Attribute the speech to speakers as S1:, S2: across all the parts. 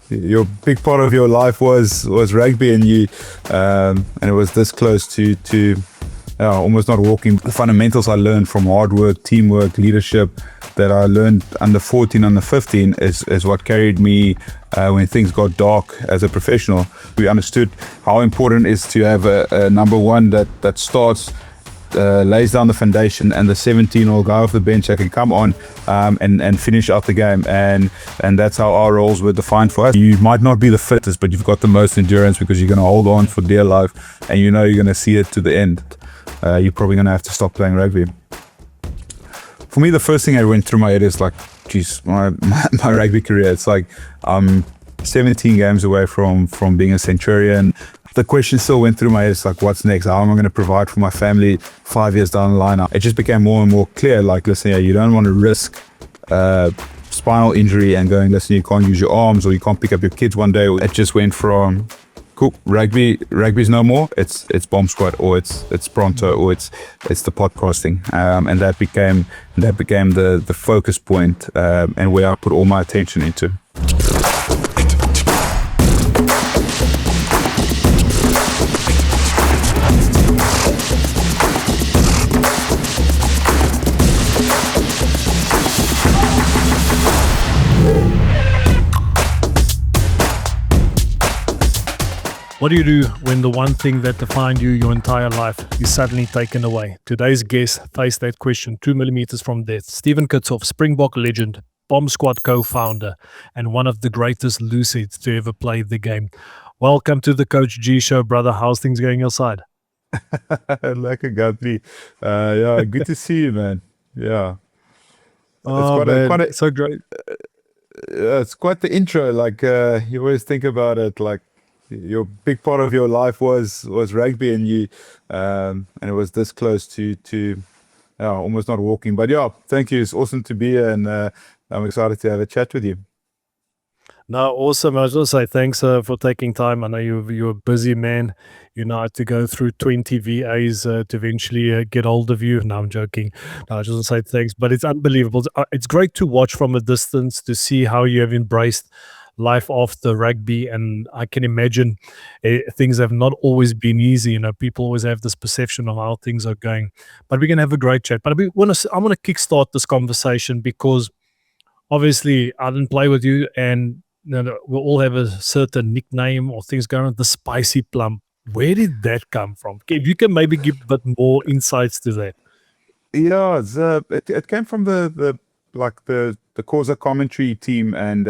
S1: your big part of your life was rugby, and it was this close to almost not walking. The fundamentals I learned from hard work, teamwork, leadership that I learned under 14, under 15 is what carried me when things got dark as a professional. We understood how important it is to have a number one that starts, lays down the foundation, and the 17 will go off the bench that can come on and finish out the game, and that's how our roles were defined for us. You might not be the fittest, but you've got the most endurance because you're going to hold on for dear life, and you know you're going to see it to the end. You're probably going to have to stop playing rugby. For me, the first thing that went through my head is like, geez, my rugby career. It's like I'm 17 games away from being a Centurion. The question still went through my head. It's like, what's next? How am I going to provide for my family 5 years down the line? It just became more and more clear. Like, listen, you don't want to risk spinal injury and going, listen, you can't use your arms or you can't pick up your kids one day. It just went from, cool, rugby's no more. It's bomb squad, or it's pronto, or it's the podcasting, and that became the focus point, and where I put all my attention into.
S2: What do you do when the one thing that defined you your entire life is suddenly taken away? Today's guest faced that question 2 millimeters from death. Steve Kitshoff, Springbok legend, Bomb Squad co-founder, and one of the greatest lucids to ever play the game. Welcome to the Coach G Show, brother. How's things going your side?
S1: Lekker Guthrie. Yeah, good to see you, man. Yeah.
S2: Oh, man, so great.
S1: It's quite the intro. Like, you always think about it, like, your big part of your life was rugby, and it was this close to almost not walking. But yeah, thank you. It's awesome to be here, and I'm excited to have a chat with you.
S2: No, awesome. I was going to say thanks for taking time. I know you're a busy man. You know, I had to go through 20 VAs to eventually get hold of you. No, I'm joking. No, I just want to say thanks. But it's unbelievable. It's great to watch from a distance to see how you have embraced life after rugby, and I can imagine things have not always been easy. You know, people always have this perception of how things are going, but we're gonna have a great chat. But I want to kickstart this conversation because obviously I didn't play with you, and you know, we all have a certain nickname or things going on. The Spicy Plum, where did that come from? If you can maybe give a bit more insights to that.
S1: Yeah, it came from the Causa commentary team, and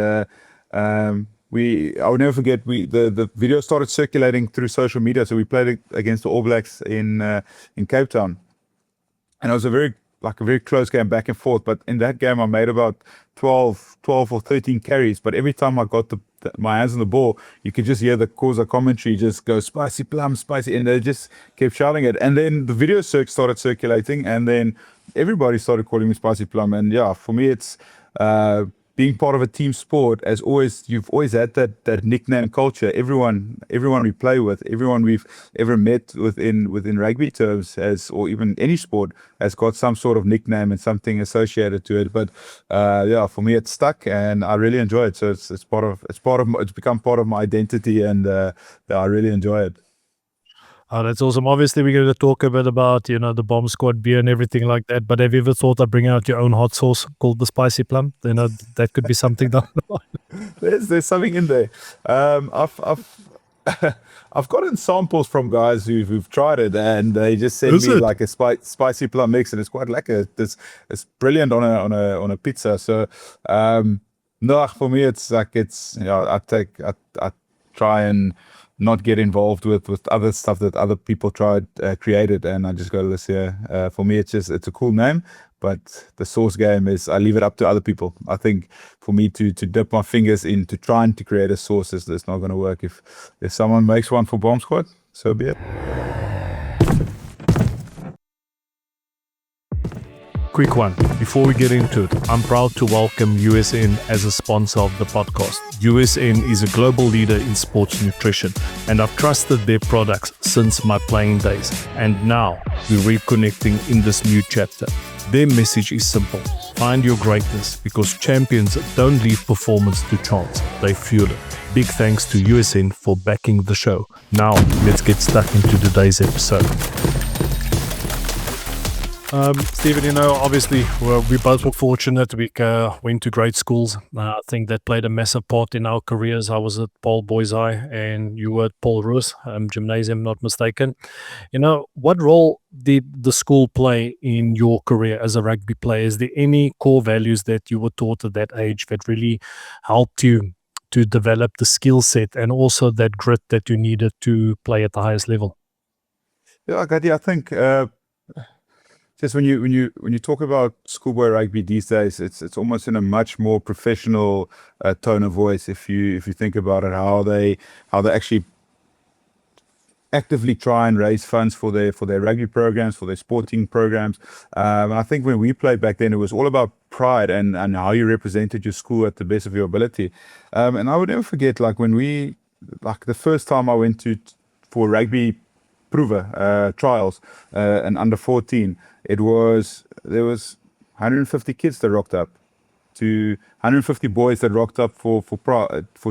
S1: I'll never forget, the video started circulating through social media. So we played against the All Blacks in Cape Town, and it was a very close game, back and forth. But in that game I made about 12 or 13 carries, but every time I got my hands on the ball, you could just hear the Causa commentary just go, "Spicy Plum, spicy," and they just kept shouting it. And then the video started circulating, and then everybody started calling me Spicy Plum. And yeah, for me, it's being part of a team sport. As always, you've always had that nickname culture. Everyone we play with, everyone we've ever met within rugby terms, or even any sport, has got some sort of nickname and something associated to it. But yeah, for me, it's stuck, and I really enjoy it. So it's become part of my identity, and yeah, I really enjoy it.
S2: Oh, that's awesome. Obviously, we're going to talk a bit about, you know, the Bomb Squad beer and everything like that. But have you ever thought of bringing out your own hot sauce called the Spicy Plum? You know, that could be something down the line.
S1: There's something in there. I've gotten samples from guys who've tried it, and they just send me like a spicy plum mix, and it's quite lekker. It's brilliant on a pizza. So no, for me, it's like I try and not get involved with other stuff that other people created, and I just go, listen, for me, it's a cool name, but the sauce game is, I leave it up to other people. I think for me to dip my fingers into trying to create a sauce, it's not going to work. If someone makes one for Bomb Squad, so be it.
S2: Quick one, before we get into it, I'm proud to welcome USN as a sponsor of the podcast. USN is a global leader in sports nutrition, and I've trusted their products since my playing days. And now we're reconnecting in this new chapter. Their message is simple: find your greatness, because champions don't leave performance to chance, they fuel it. Big thanks to USN for backing the show. Now, let's get stuck into today's episode. Stephen, obviously, we both were fortunate. We went to great schools. I think that played a massive part in our careers. I was at Paul Boys High, and you were at Paul Roos Gymnasium, not mistaken. What role did the school play in your career as a rugby player? Is there any core values that you were taught at that age that really helped you to develop the skill set and also that grit that you needed to play at the highest level?
S1: Yeah, Gadi, I think just when you talk about schoolboy rugby these days, it's almost in a much more professional tone of voice. If you think about it, how they actually actively try and raise funds for their rugby programs, for their sporting programs. I think when we played back then, it was all about pride and how you represented your school at the best of your ability. And I would never forget, like the first time I went for rugby proeven trials and under 14, there was 150 kids that rocked up, to 150 boys that rocked up for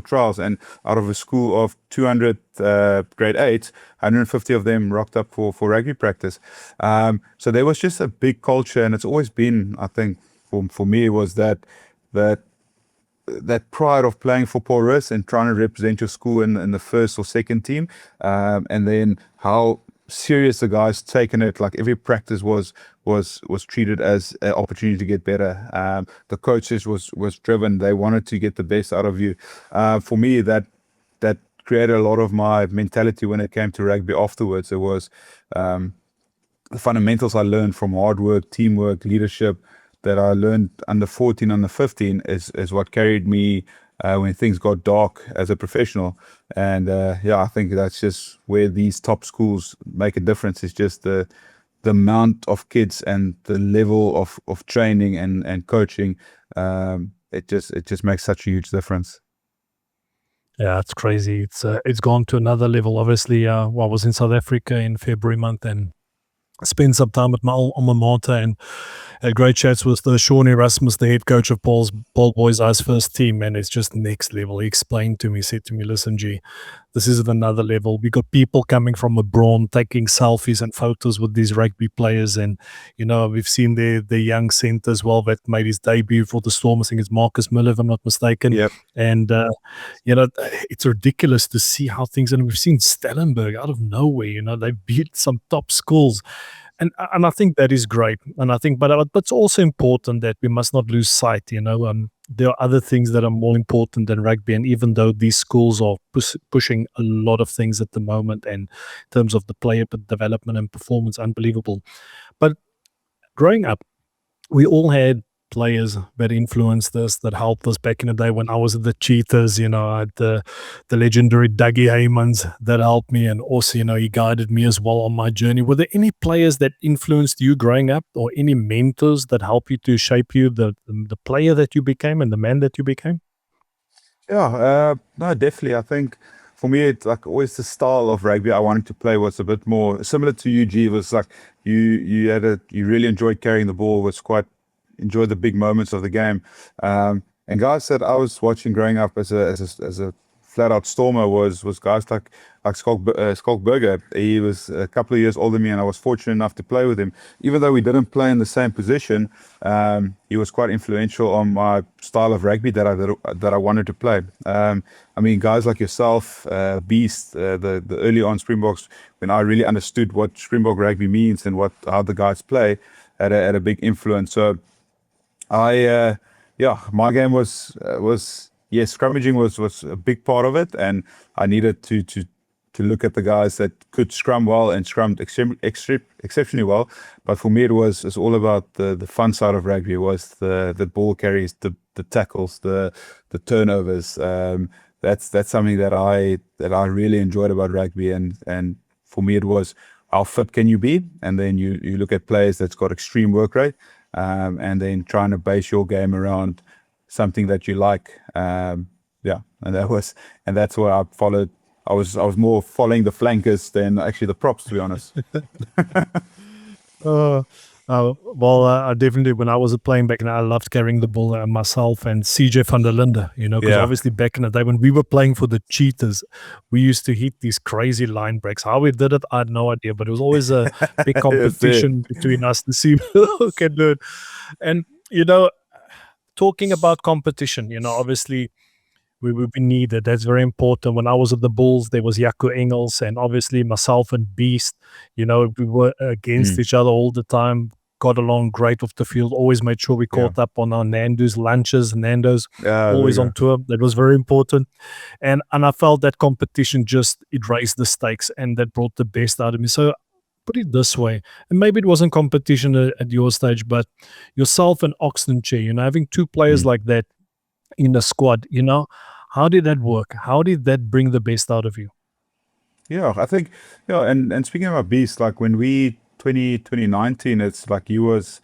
S1: trials, and out of a school of 200 grade 8s, 150 of them rocked up for rugby practice. So there was just a big culture, and it's always been, I think, for me, it was that pride of playing for Paul Roos and trying to represent your school in the first or second team, and then how serious the guys taken it. Like every practice was treated as an opportunity to get better. The coaches was driven. They wanted to get the best out of you. For me, that created a lot of my mentality when it came to rugby afterwards. It was the fundamentals I learned from hard work, teamwork, leadership, that I learned under 14, under 15 is what carried me when things got dark as a professional. And I think that's just where these top schools make a difference. It's just the amount of kids and the level of training and coaching. It just makes such a huge difference.
S2: Yeah, it's crazy. It's gone to another level. Obviously, I was in South Africa in February month and spent some time at my alma mater and had great chats with Shaun Erasmus, the head coach of Paul Boys High's first team, and it's just next level. He explained to me, said to me, listen, G, this is at another level. We got people coming from abroad taking selfies and photos with these rugby players, and we've seen the young centre as well that made his debut for the Storm. I think it's Marcus Miller, if I'm not mistaken.
S1: Yep.
S2: And it's ridiculous to see how things, and we've seen Stellenberg out of nowhere. They beat some top schools. And I think that is great. And I think, but it's also important that we must not lose sight. There are other things that are more important than rugby. And even though these schools are pushing a lot of things at the moment, and in terms of the player development and performance, unbelievable. But growing up, we all had players that influenced us, that helped us back in the day. When I was at the Cheetahs, I had the legendary Dougie Haymans that helped me, and also, he guided me as well on my journey. Were there any players that influenced you growing up, or any mentors that helped you to shape you, the player that you became and the man that you became?
S1: Yeah, no, definitely. I think for me, it's like always the style of rugby I wanted to play was a bit more similar to UG. It was like you really enjoyed carrying the ball, enjoyed the big moments of the game. And guys that I was watching growing up as a flat out stormer was guys like Skalk Burger. He was a couple of years older than me, and I was fortunate enough to play with him. Even though we didn't play in the same position, he was quite influential on my style of rugby that I wanted to play. I mean, guys like yourself, Beast, the early on Springboks, when I really understood what Springbok rugby means and how the guys play, had a big influence. So my game was scrummaging was a big part of it, and I needed to look at the guys that could scrum well and scrummed exceptionally well. But for me, it's all about the fun side of rugby. It was the ball carries, the tackles, the turnovers. That's something that I really enjoyed about rugby, and for me it was, how fit can you be? And then you look at players that's got extreme work rate, and then trying to base your game around something that you like. And that's where I followed. I was more following the flankers than actually the props, to be honest.
S2: Well, I definitely, when I was playing back, and I loved carrying the ball myself and CJ van der Linde, because
S1: Yeah.
S2: obviously back in the day when we were playing for the Cheetahs, we used to hit these crazy line breaks. How we did it, I had no idea, but it was always a big
S1: Yes, there.
S2: competition between us to see who can do it. And, you know, talking about competition, obviously we need it. That's very important. When I was at the Bulls, there was Jaco Engels and obviously myself and Beast. We were against
S1: Mm,
S2: each other all the time, got along great off the field, always made sure we
S1: yeah.
S2: caught up on our Nando's lunches. Nando's
S1: There you
S2: always on
S1: go.
S2: tour. That was very important. And I felt that competition just, it raised the stakes and that brought the best out of me. So put it this way, and maybe it wasn't competition at your stage, but yourself and Oxenchair, having two players
S1: Mm.
S2: like that in the squad, how did that work? How did that bring the best out of you?
S1: Yeah, I think, yeah, and speaking about Beast, like when we 2019, it's like he was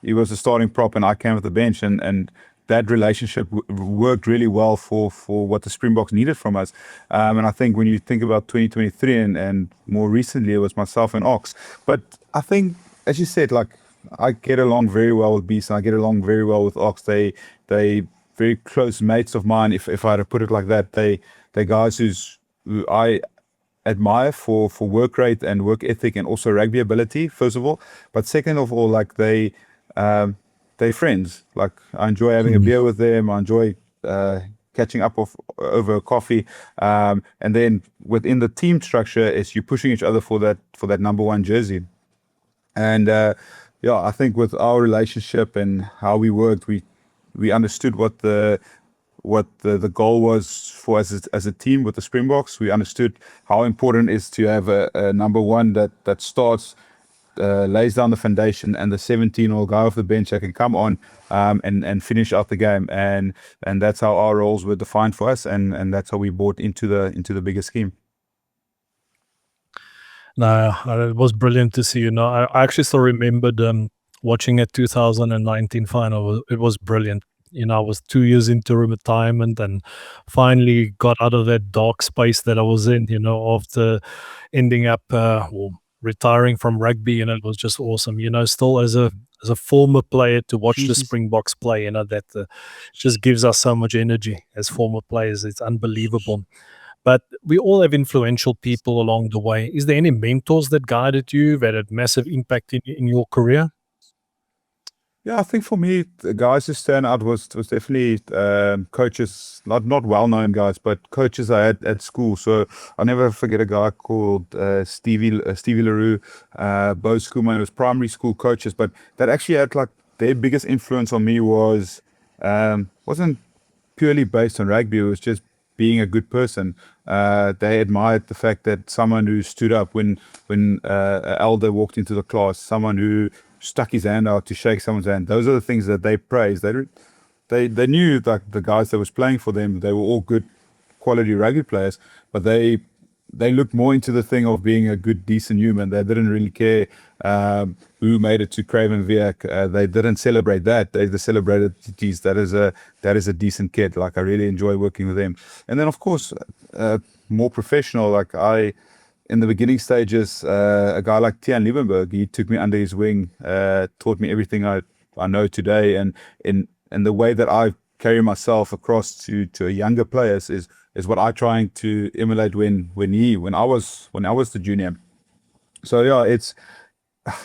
S1: a starting prop and I came off the bench, and that relationship worked really well for what the Springboks needed from us. And I think when you think about 2023 and more recently, it was myself and Ox. But I think, as you said, like I get along very well with Beast and I get along very well with Ox. They very close mates of mine. If I had to put it like that, they guys who I admire for work rate and work ethic and also rugby ability, first of all. But second of all, like they're friends. Like I enjoy having a
S2: Mm.
S1: beer with them. I enjoy catching up over a coffee. And then within the team structure is you pushing each other for that number one jersey. And yeah, I think with our relationship and how we worked, we understood what the goal was for us as a team with the Springboks. We understood how important it is to have a number one that starts, lays down the foundation, and the 17 will go off the bench that can come on and finish out the game. And that's how our roles were defined for us, and that's how we bought into the bigger scheme.
S2: No, it was brilliant to see. I actually still remembered watching a 2019 final. It was brilliant. I was 2 years into retirement and finally got out of that dark space that I was in, after ending up retiring from rugby, and it was just awesome. Still as a former player to watch the Springboks play, that just gives us so much energy as former players. It's unbelievable. But we all have influential people along the way. Is there any mentors that guided you that had massive impact in your career?
S1: Yeah, I think for me, the guys who stand out was definitely coaches, not well known guys, but coaches I had at school. So I'll never forget a guy called Stevie Leroux, Bo Schoolman. It was primary school coaches, but that actually had like their biggest influence on me wasn't purely based on rugby. It was just being a good person. They admired the fact that someone who stood up when an elder walked into the class, someone who stuck his hand out to shake someone's hand. Those are the things that they praised. They knew that the guys that was playing for them, they were all good quality rugby players, but they looked more into the thing of being a good, decent human. They didn't really care who made it to Craven Viac. They didn't celebrate that. They just celebrated, geez, that is a decent kid. Like I really enjoy working with them. And then of course, more professional. Like in the beginning stages, a guy like Tian Liebenberg, he took me under his wing, taught me everything I know today, and the way that I carry myself across to younger players is what I trying to emulate when I was the junior. So yeah,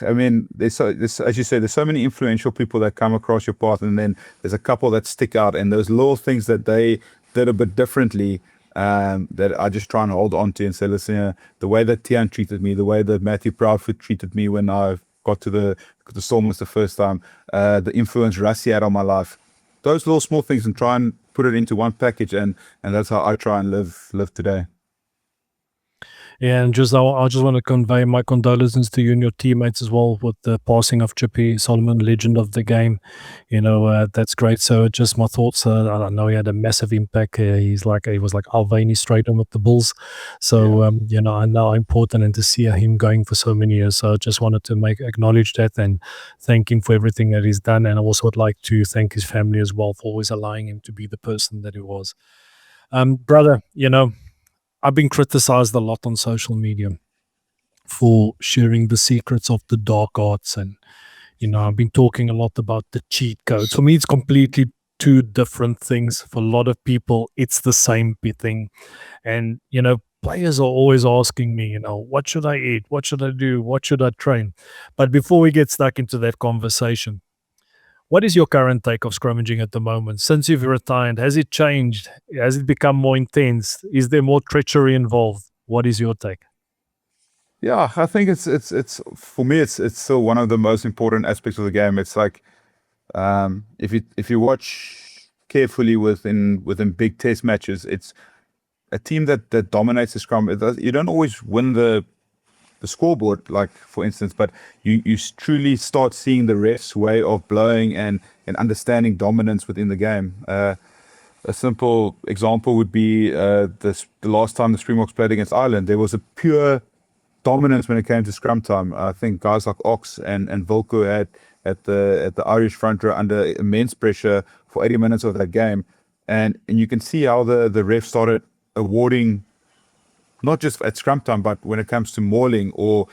S1: I mean, as you say, there's so many influential people that come across your path, and then there's a couple that stick out, and those little things that they did a bit differently, that I just try and hold on to and say, listen, the way that Tian treated me, the way that Matthew Proudfoot treated me when I got to the Stormers the first time, the influence Rassie had on my life, those little small things, and try and put it into one package, and that's how I try and live today.
S2: Yeah, and I just want to convey my condolences to you and your teammates as well with the passing of Chippy Solomon, legend of the game. That's great. So just my thoughts. I know he had a massive impact. He was like Alvani straight on with the Bulls. So I know how important and to see him going for so many years. So I just wanted to acknowledge that and thank him for everything that he's done. And I also would like to thank his family as well for always allowing him to be the person that he was. Brother, I've been criticized a lot on social media for sharing the secrets of the dark arts and I've been talking a lot about the cheat codes. For me, it's completely two different things. For a lot of people, it's the same thing. And, players are always asking me, what should I eat? What should I do? What should I train? But before we get stuck into that conversation, what is your current take of scrummaging at the moment? Since you've retired, has it changed? Has it become more intense? Is there more treachery involved? What is your take?
S1: Yeah, I think it's for me it's still one of the most important aspects of the game. It's like if you watch carefully within big test matches, it's a team that dominates the scrum. You don't always win the scoreboard, like for instance, but you truly start seeing the refs' way of blowing and understanding dominance within the game. A simple example would be the last time the Springboks played against Ireland. There was a pure dominance when it came to scrum time. I think guys like Ox and Volko had at the Irish front row under immense pressure for 80 minutes of that game, and you can see how the refs started awarding, not just at scrum time, but when it comes to mauling or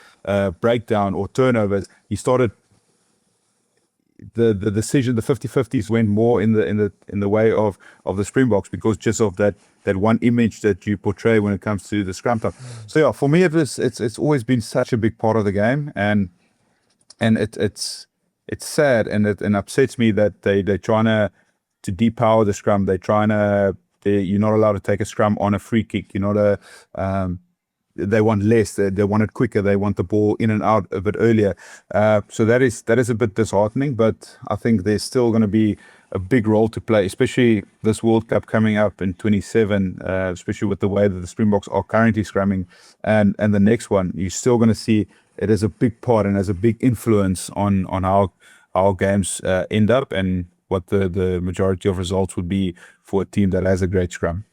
S1: breakdown or turnovers. He started the decision, the 50-50s went more in the way of the Springboks, because just of that one image that you portray when it comes to the scrum time. So yeah, for me it's always been such a big part of the game, and it's sad and it upsets me that they're trying to depower the scrum. You're not allowed to take a scrum on a free kick. You're not they want less. They want it quicker. They want the ball in and out a bit earlier. So that is a bit disheartening. But I think there's still going to be a big role to play, especially this World Cup coming up in 27. Especially with the way that the Springboks are currently scrumming, and the next one, you're still going to see it as a big part and as a big influence on how our games end up and what the majority of results would be for a team that has a great scrum.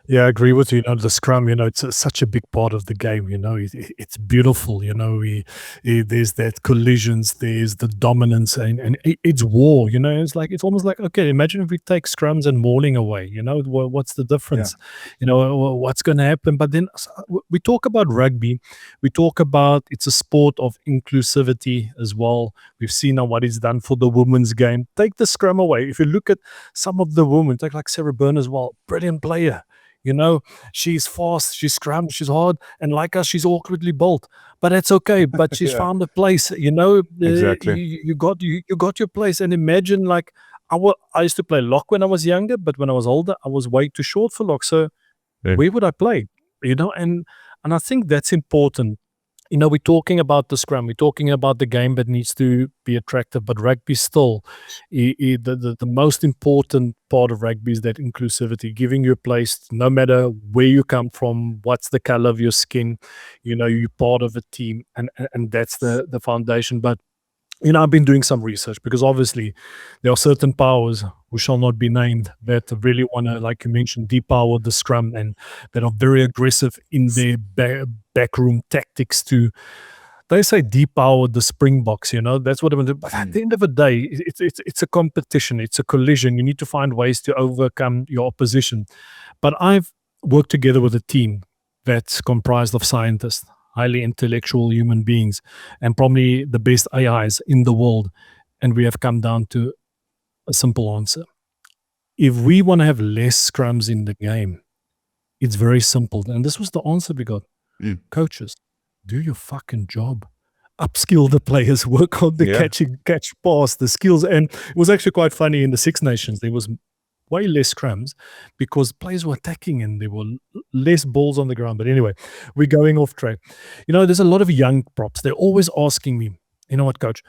S2: Yeah, I agree with you. The scrum, it's such a big part of the game. It's beautiful. There's that collisions, there's the dominance, and it's war. It's almost like, okay, imagine if we take scrums and mauling away. What's the difference? What's going to happen? But then we talk about rugby. We talk about it's a sport of inclusivity as well. We've seen now what it's done for the women's game. Take the scrum away. If you look at some of the women, take like Sarah Byrne as well, brilliant player. She's fast, she's scrubbed, she's hard, and like us, she's awkwardly bold. But that's okay. But she's found a place.
S1: Exactly.
S2: You got your place. And imagine, like, I used to play lock when I was younger, but when I was older, I was way too short for lock. So where would I play? And I think that's important. We're talking about the scrum, we're talking about the game that needs to be attractive, but rugby still, the most important part of rugby is that inclusivity, giving you a place, no matter where you come from, what's the color of your skin, you're part of a team, and that's the foundation. But I've been doing some research, because obviously there are certain powers who shall not be named that really want to, like you mentioned, depower the scrum, and that are very aggressive in their backroom tactics to, they say, depower the Springboks. That's what I'm going to do. But at the end of the day, it's a competition, it's a collision. You need to find ways to overcome your opposition. But I've worked together with a team that's comprised of scientists, highly intellectual human beings, and probably the best AIs in the world. And we have come down to a simple answer. If we want to have less scrums in the game, it's very simple. And this was the answer we got. Coaches, do your fucking job. Upskill the players, work on the catch pass, the skills. And it was actually quite funny in the Six Nations. There was way less scrums because players were attacking and there were less balls on the ground. But anyway, we're going off track. There's a lot of young props. They're always asking me, you know what, coach,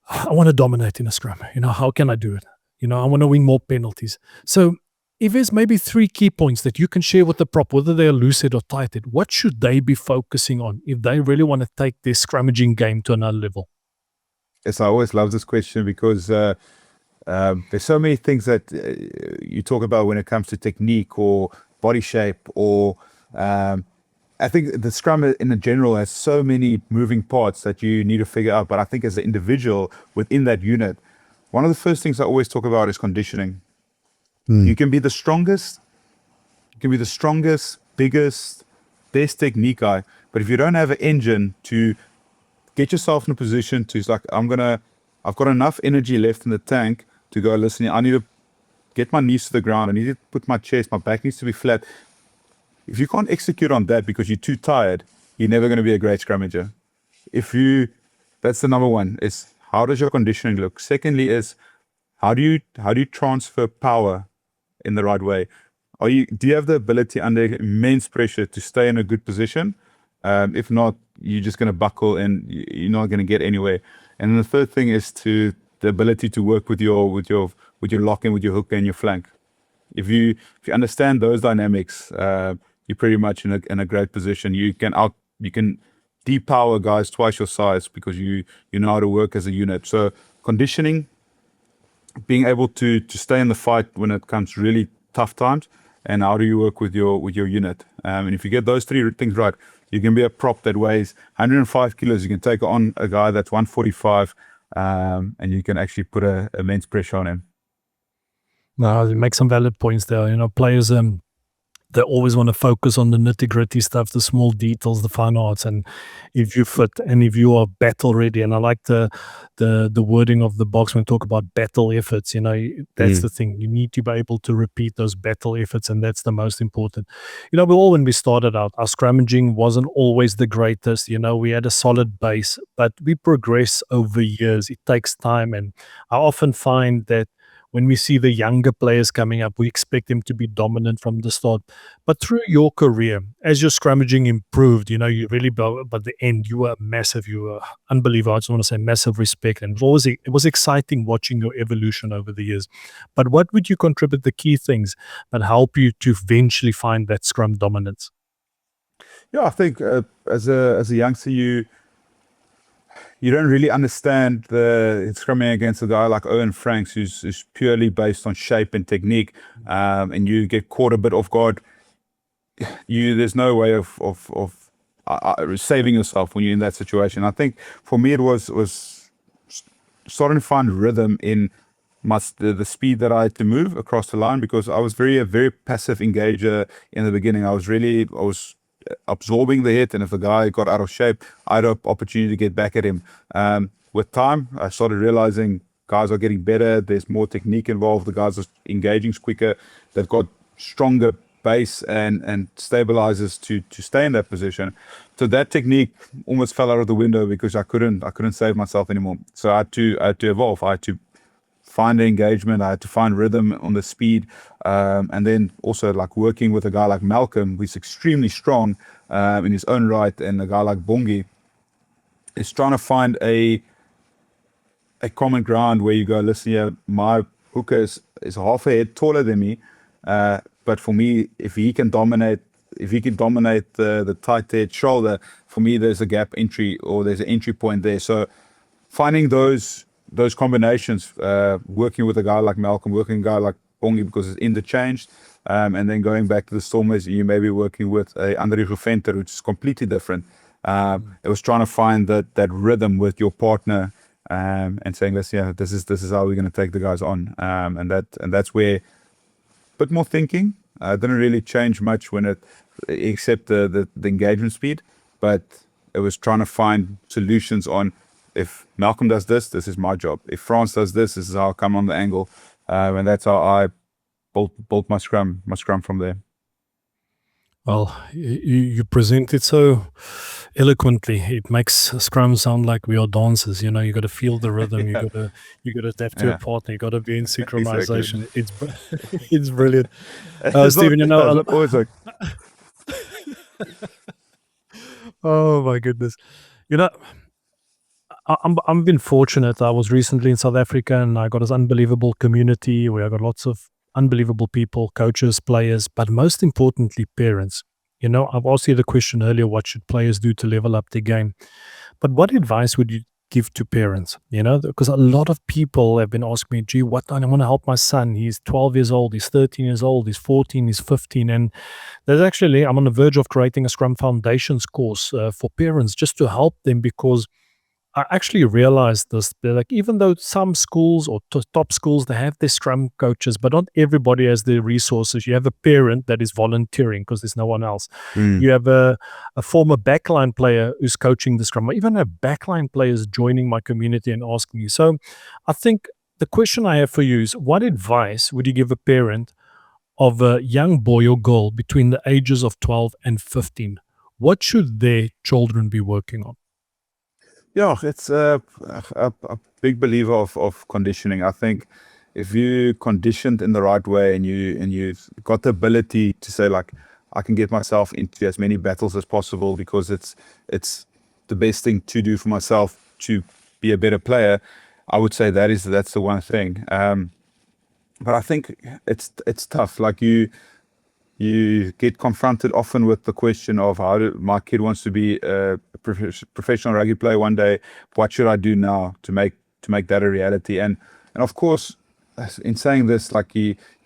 S2: I want to dominate in a scrum. How can I do it? I want to win more penalties. So if there's maybe 3 key points that you can share with the prop, whether they're loose-head or tight-head, what should they be focusing on if they really want to take their scrummaging game to another level?
S1: Yes, I always love this question because there's so many things that you talk about when it comes to technique or body shape, or I think the scrum in general has so many moving parts that you need to figure out. But I think as an individual within that unit, one of the first things I always talk about is conditioning. You can be the strongest, biggest, best technique guy, but if you don't have an engine to get yourself in a position to, it's like, I've got enough energy left in the tank to go, listen, I need to get my knees to the ground. I need to put my chest, my back needs to be flat. If you can't execute on that because you're too tired, you're never going to be a great scrummager. That's the number one, is how does your conditioning look? Secondly is, how do you transfer power in the right way? Do you have the ability under immense pressure to stay in a good position? If not, you're just going to buckle and you're not going to get anywhere. And then the third thing is the ability to work with your lock in, with your hook and your flank. If you understand those dynamics, you're pretty much in a great position. You can depower guys twice your size because you know how to work as a unit. So conditioning, being able to stay in the fight when it comes really tough times, and how do you work with your unit. And if you get those three things right, you can be a prop that weighs 105 kilos. You can take on a guy that's 145, and you can actually put immense pressure on him.
S2: No, you make some valid points there. Players, they always want to focus on the nitty-gritty stuff, the small details, the fine arts, and if you fit and if you are battle ready. And I like the wording of the box when we talk about battle efforts. That's the thing. You need to be able to repeat those battle efforts, and that's the most important. When we started out, our scrummaging wasn't always the greatest. We had a solid base, but we progress over years. It takes time, and I often find that when we see the younger players coming up, we expect them to be dominant from the start. But through your career, as your scrummaging improved, you really, by the end, you were massive. You were unbelievable. I just want to say massive respect. And it was exciting watching your evolution over the years. But what would you contribute the key things that help you to eventually find that scrum dominance?
S1: Yeah, I think as a youngster, you don't really understand the scrumming against a guy like Owen Franks, who's purely based on shape and technique, and you get caught a bit off guard. There's no way of saving yourself when you're in that situation. I think for me it was starting to find rhythm in the speed that I had to move across the line, because I was a very passive engager in the beginning. I was absorbing the hit, and if the guy got out of shape, I had an opportunity to get back at him. With time, I started realizing guys are getting better. There's more technique involved. The guys are engaging quicker. They've got stronger base and stabilizers to stay in that position. So that technique almost fell out of the window because I couldn't save myself anymore. So I had to evolve. I had to find the engagement. I had to find rhythm on the speed, and then also like working with a guy like Malcolm, who's extremely strong in his own right, and a guy like Bongi is trying to find a common ground where you go, listen, yeah, my hooker is half a head taller than me, but for me, if he can dominate the tight head shoulder, for me there's a gap entry, or there's an entry point there. So finding those combinations, working with a guy like Malcolm, working with a guy like Bongi because it's interchanged, and then going back to the Stormers, you may be working with a Andre Venter, which is completely different. It was trying to find that rhythm with your partner, and saying, let's, yeah, this is how we're going to take the guys on, and that's where a bit more thinking. Didn't really change much except the engagement speed, but it was trying to find solutions on, if Malcolm does this is my job. If France does this is how I come on the angle. And that's how I built my scrum from there.
S2: Well, you present it so eloquently. It makes Scrum sound like we are dancers. You got to feel the rhythm. You got to adapt to a partner. You got to be in synchronization. Exactly. It's brilliant. Stephen,
S1: always like.
S2: Oh my goodness. I'm been fortunate. I was recently in South Africa, and I got this unbelievable community where I got lots of unbelievable people, coaches, players, but most importantly, parents. I've asked you the question earlier, what should players do to level up their game? But what advice would you give to parents? Because a lot of people have been asking me, gee, what I want to help my son. He's 12 years old, he's 13 years old, he's 14, he's 15. And I'm on the verge of creating a Scrum Foundations course for parents, just to help them, because I actually realized this. Like, even though some schools or top schools, they have their scrum coaches, but not everybody has the resources. You have a parent that is volunteering because there's no one else.
S1: Mm.
S2: You have a former backline player who's coaching the scrum. I even have backline players joining my community and asking me. So I think the question I have for you is, what advice would you give a parent of a young boy or girl between the ages of 12 and 15? What should their children be working on?
S1: Yeah, it's a big believer of conditioning. I think if you conditioned in the right way and you've got the ability to say, like, I can get myself into as many battles as possible because it's the best thing to do for myself to be a better player, I would say that's the one thing. But I think it's tough. Like, you get confronted often with the question of, how do my kid wants to be a professional rugby player one day? What should I do now to make that a reality? And of course, in saying this, like,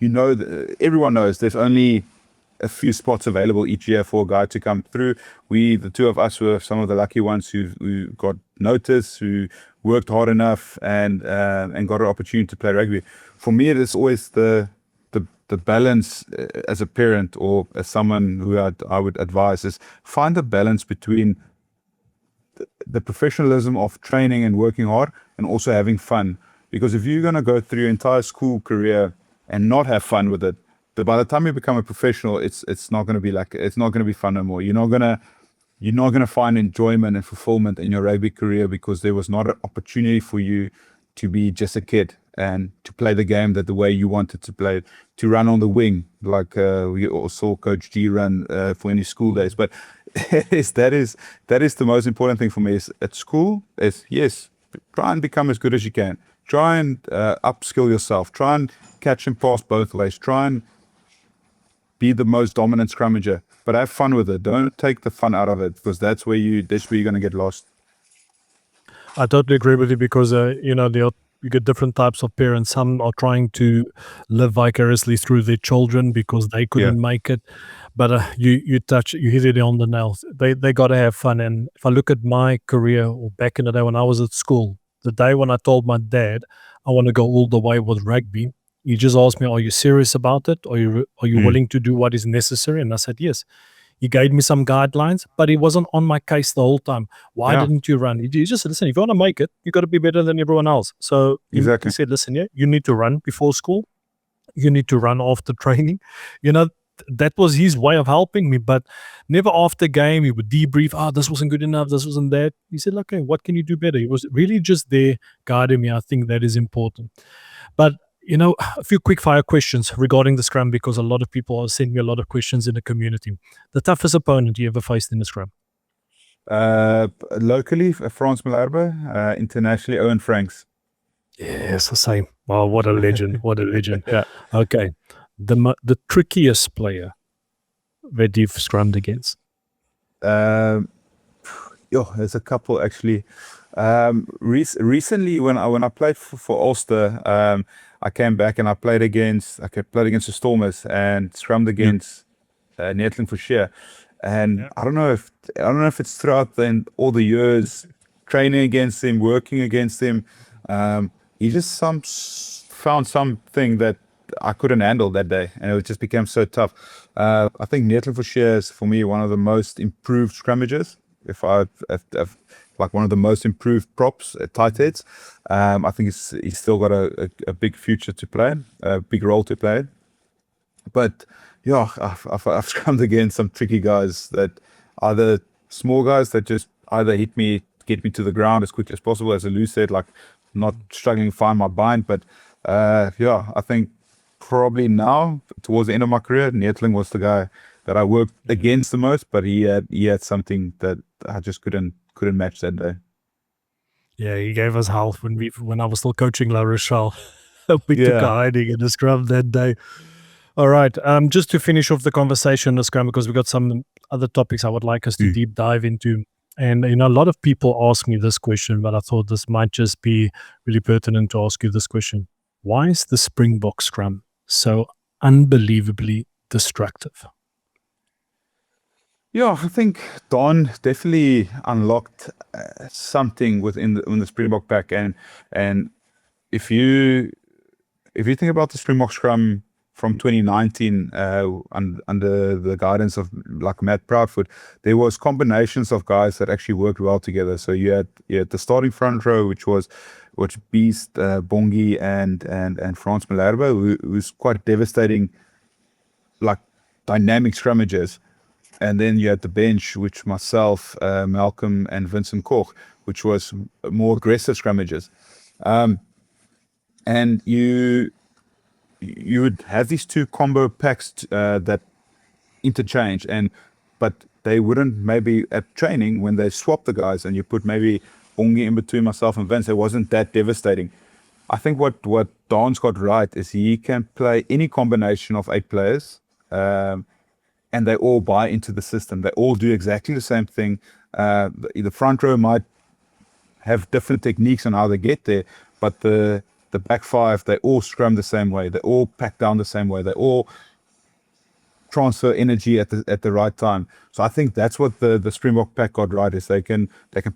S1: everyone knows there's only a few spots available each year for a guy to come through. The two of us, were some of the lucky ones who got notice, who worked hard enough and got an opportunity to play rugby. For me, it is always the balance, as a parent or as someone who I would advise, is find the balance between the professionalism of training and working hard and also having fun. Because if you're going to go through your entire school career and not have fun with it, by the time you become a professional, it's not going to be it's not going to be fun no more. You're not going to find enjoyment and fulfillment in your rugby career because there was not an opportunity for you to be just a kid and to play the game the way you wanted to play it, to run on the wing, like we all saw Coach G run for any school days. But that is the most important thing for me, is at school, is, yes, try and become as good as you can. Try and upskill yourself. Try and catch and pass both ways. Try and be the most dominant scrummager, but have fun with it. Don't take the fun out of it, because that's where you're going to get lost.
S2: I totally agree with you because, you get different types of parents. Some are trying to live vicariously through their children because they couldn't make it. But you hit it on the nail. They got to have fun. And if I look at my career, or back in the day when I was at school, the day when I told my dad I want to go all the way with rugby, he just asked me, "Are you serious about it? Are you willing to do what is necessary?" And I said, "Yes." He gave me some guidelines, but he wasn't on my case the whole time. Why didn't you run? He just said, "Listen, if you want to make it, you got to be better than everyone else." So he said, "Listen, you need to run before school. You need to run after training." That was his way of helping me, but never after game. He would debrief, this wasn't good enough, this wasn't that. He said, "Okay, what can you do better?" He was really just there guiding me. I think that is important. But a few quick fire questions regarding the scrum, because a lot of people are sending me a lot of questions in the community. The toughest opponent you ever faced in the scrum?
S1: Locally, Frans Malherbe. Internationally, Owen Franks.
S2: Yes, the same. Wow, what a legend. What a legend. Yeah. Okay. The trickiest player that you've scrummed against?
S1: There's a couple, actually. Recently, when I played for Ulster, I came back and I played against the Stormers and scrummed against Neethling for Sheer. And I don't know if it's throughout all the years training against him, working against him, he just found something that I couldn't handle that day, and it just became so tough. I think Neethling for Sheer is, for me, one of the most improved scrummagers. If like one of the most improved props at tight heads. I think he's still got a big future to play, a big role to play. But I've scrummed against some tricky guys, that either small guys that just either get me to the ground as quickly as possible, as Roos said, like not struggling to find my bind. But I think probably now, towards the end of my career, Neethling was the guy that I worked against the most, but he had something that I just couldn't match that day.
S2: Yeah, he gave us hell when I was still coaching La Rochelle. We took a hiding in the scrum that day. All right. Just to finish off the conversation on the scrum, because we've got some other topics I would like us to deep dive into. And a lot of people ask me this question, but I thought this might just be really pertinent to ask you this question. Why is the Springbok Scrum so unbelievably destructive?
S1: Yeah, I think Don definitely unlocked something in the Springbok pack, and if you if you think about the Springbok Scrum from 2019, under the guidance of like Matt Proudfoot, there was combinations of guys that actually worked well together. So you had the starting front row, which Beast, Bongi, and Frans Malherbe, who's quite devastating, like dynamic scrummagers. And then you had the bench, which myself, Malcolm, and Vincent Koch, which was more aggressive scrummagers. And you would have these two combo packs that interchange, but they wouldn't, maybe at training when they swap the guys and you put maybe Bongi in between myself and Vince, it wasn't that devastating. I think what Don's got right is he can play any combination of 8 players, and they all buy into the system. They all do exactly the same thing. The front row might have different techniques on how they get there, but the back five, they all scrum the same way. They all pack down the same way. They all transfer energy at the right time. So I think that's what the Springbok pack got right, is they can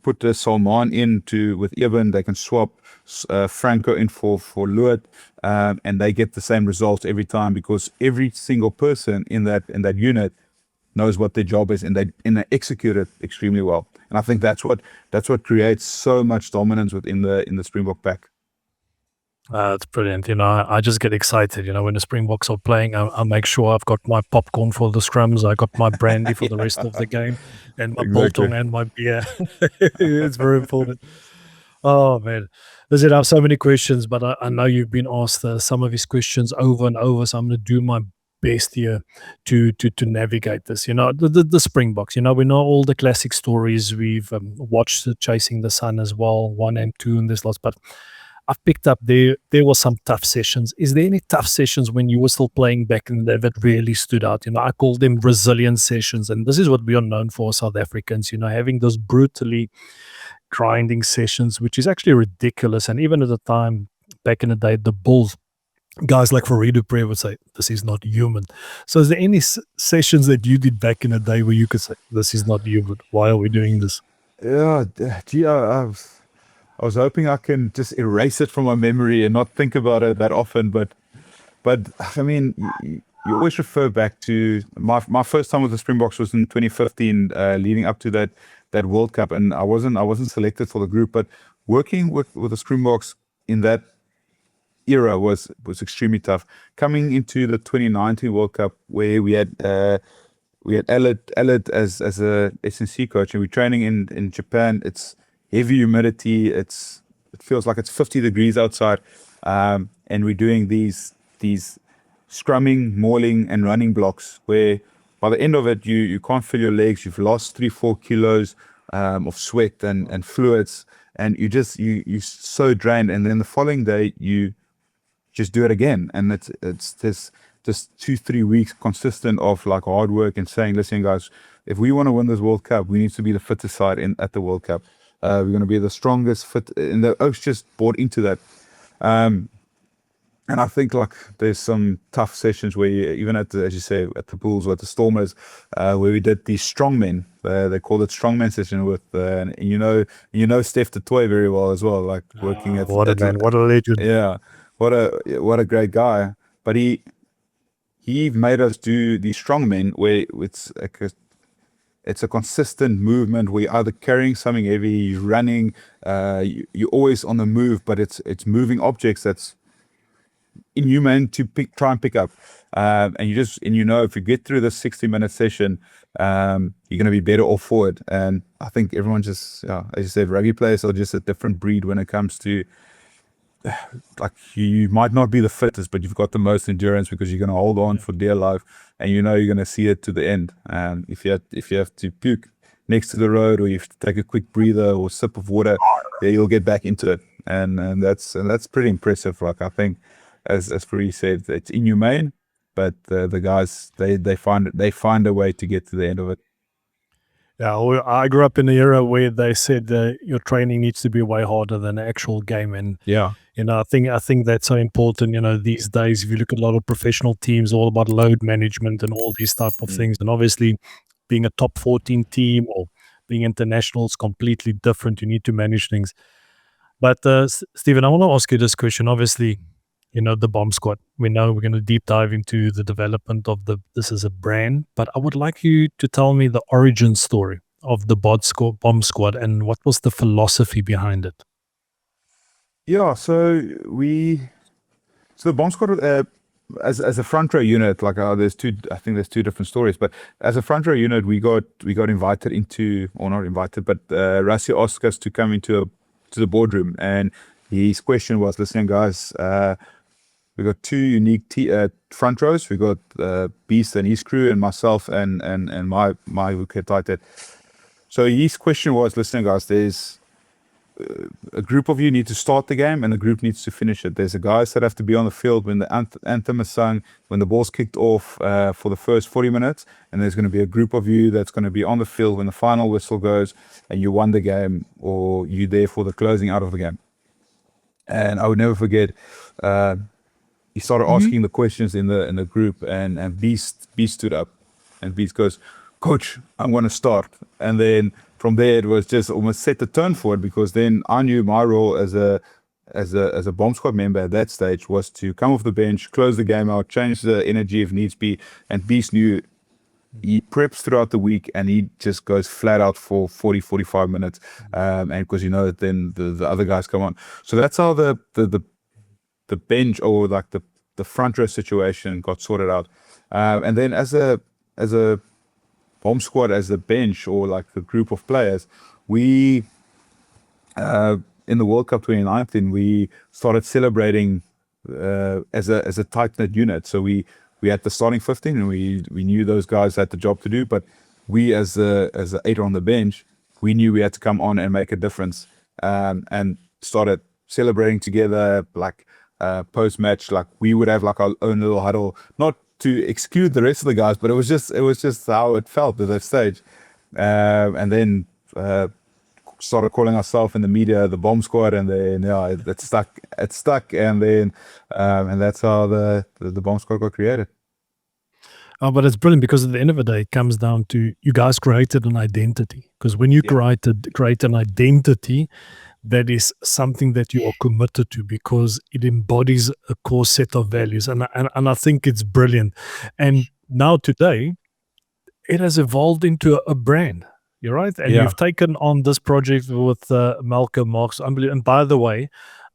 S1: put the Salman into with Eben, they can swap Franco in for Luat, and they get the same results every time, because every single person in that unit knows what their job is, and they execute it extremely well. And I think that's what creates so much dominance within the Springbok pack.
S2: It's brilliant. I just get excited. When the Springboks are playing, I make sure I've got my popcorn for the scrums. I got my brandy for the rest of the game, and my
S1: Exactly.
S2: biltong and my beer. It's very important. Oh man, listen, I have so many questions, but I know you've been asked some of these questions over and over, so I'm going to do my best here to navigate this. The Springboks. We know all the classic stories. We've watched Chasing the Sun as well, 1 and 2, and there's lots. But I've picked up there were some tough sessions. Is there any tough sessions when you were still playing back in there that really stood out? I call them resilient sessions, and this is what we are known for, South Africans. Having those brutally grinding sessions, which is actually ridiculous. And even at the time, back in the day, the Bulls, guys like Farid Dupre would say, this is not human. So is there any sessions that you did back in the day where you could say, this is not human? Why are we doing this?
S1: Yeah, gee, I was hoping I can just erase it from my memory and not think about it that often, but I mean, you always refer back to my first time with the Springboks was in 2015, leading up to that World Cup, and I wasn't selected for the group, but working with the Springboks in that era was extremely tough. Coming into the 2019 World Cup, where we had Elliot as a SNC coach, and we're training in Japan. It's heavy humidity. It feels like it's 50 degrees outside, and we're doing these scrumming, mauling, and running blocks where by the end of it you can't feel your legs. You've lost 3-4 kilos of sweat and fluids, and you're so drained. And then the following day you just do it again, and it's this just 2-3 weeks consistent of like hard work and saying, listen guys, if we want to win this World Cup, we need to be the fittest side at the World Cup. We're going to be the strongest fit, and the Oaks just bought into that. And I think like there's some tough sessions where even as you say, at the Bulls or at the Stormers, where we did these strongmen. They called it strongman session with, and Steph the Toy very well as well, like working
S2: what a man, what a legend.
S1: yeah, what a great guy. But he made us do these strongmen where it's a consistent movement where you're either carrying something heavy, you're running, you're always on the move, but it's moving objects that's inhumane to try and pick up. And if you get through this 60-minute session, you're going to be better off forward. And I think everyone just, as you said, rugby players are just a different breed when it comes to, like, you might not be the fittest, but you've got the most endurance because you're going to hold on for dear life, and you're going to see it to the end. And if you have to puke next to the road, or you have to take a quick breather or sip of water, yeah, you'll get back into it. And that's pretty impressive. Like, I think, as Farid said, it's inhumane, but the guys, they find a way to get to the end of it.
S2: Yeah, I grew up in an era where they said your training needs to be way harder than the actual game, and
S1: Yeah.
S2: I think that's so important. These days, if you look at a lot of professional teams, all about load management and all these type of things, and obviously, being a top 14 team or being international is completely different. You need to manage things. But Stephen, I want to ask you this question. Obviously, the bomb squad. We know we're going to deep dive into the development of this as a brand, but I would like you to tell me the origin story of the bomb squad and what was the philosophy behind it.
S1: Yeah, so the bomb squad, as a front row unit, like there's two different stories, but as a front row unit, we got invited into, or not invited, but Rassie asked us to come to the boardroom, and his question was, listen guys, we got two unique front rows. We got Beast and his crew, and myself and my wicket tighthead. So his question was, listen guys, there's a group of you need to start the game and a group needs to finish it. There's the guys that have to be on the field when the anthem is sung, when the ball's kicked off for the first 40 minutes, and there's going to be a group of you that's going to be on the field when the final whistle goes and you won the game or you there for the closing out of the game. And I would never forget, he started asking the questions in the group, and Beast stood up, and Beast goes, "Coach, I'm going to start." And then from there, it was just almost set the tone for it, because then I knew my role as a bomb squad member at that stage was to come off the bench, close the game out, change the energy if needs be. And Beast knew he preps throughout the week and he just goes flat out for 40-45 minutes, and because then the other guys come on. So that's how the bench, or like the front row situation, got sorted out. And then as a bomb squad, as a bench, or like a group of players, we in the World Cup 2019 we started celebrating as a tight-knit unit. So we had the starting 15, and we knew those guys had the job to do, but we as a 8 on the bench, we knew we had to come on and make a difference, and started celebrating together, like post-match. Like we would have like our own little huddle, not to exclude the rest of the guys, but it was just how it felt at that stage. And then started calling ourselves in the media the bomb squad, and then it stuck, and then and that's how the bomb squad got created.
S2: Oh, but it's brilliant, because at the end of the day, it comes down to you guys created an identity. Because when you create an identity, that is something that you are committed to, because it embodies a core set of values. And I think it's brilliant. And now today, it has evolved into a brand. You're right. And you've taken on this project with Malcolm Marks. And by the way,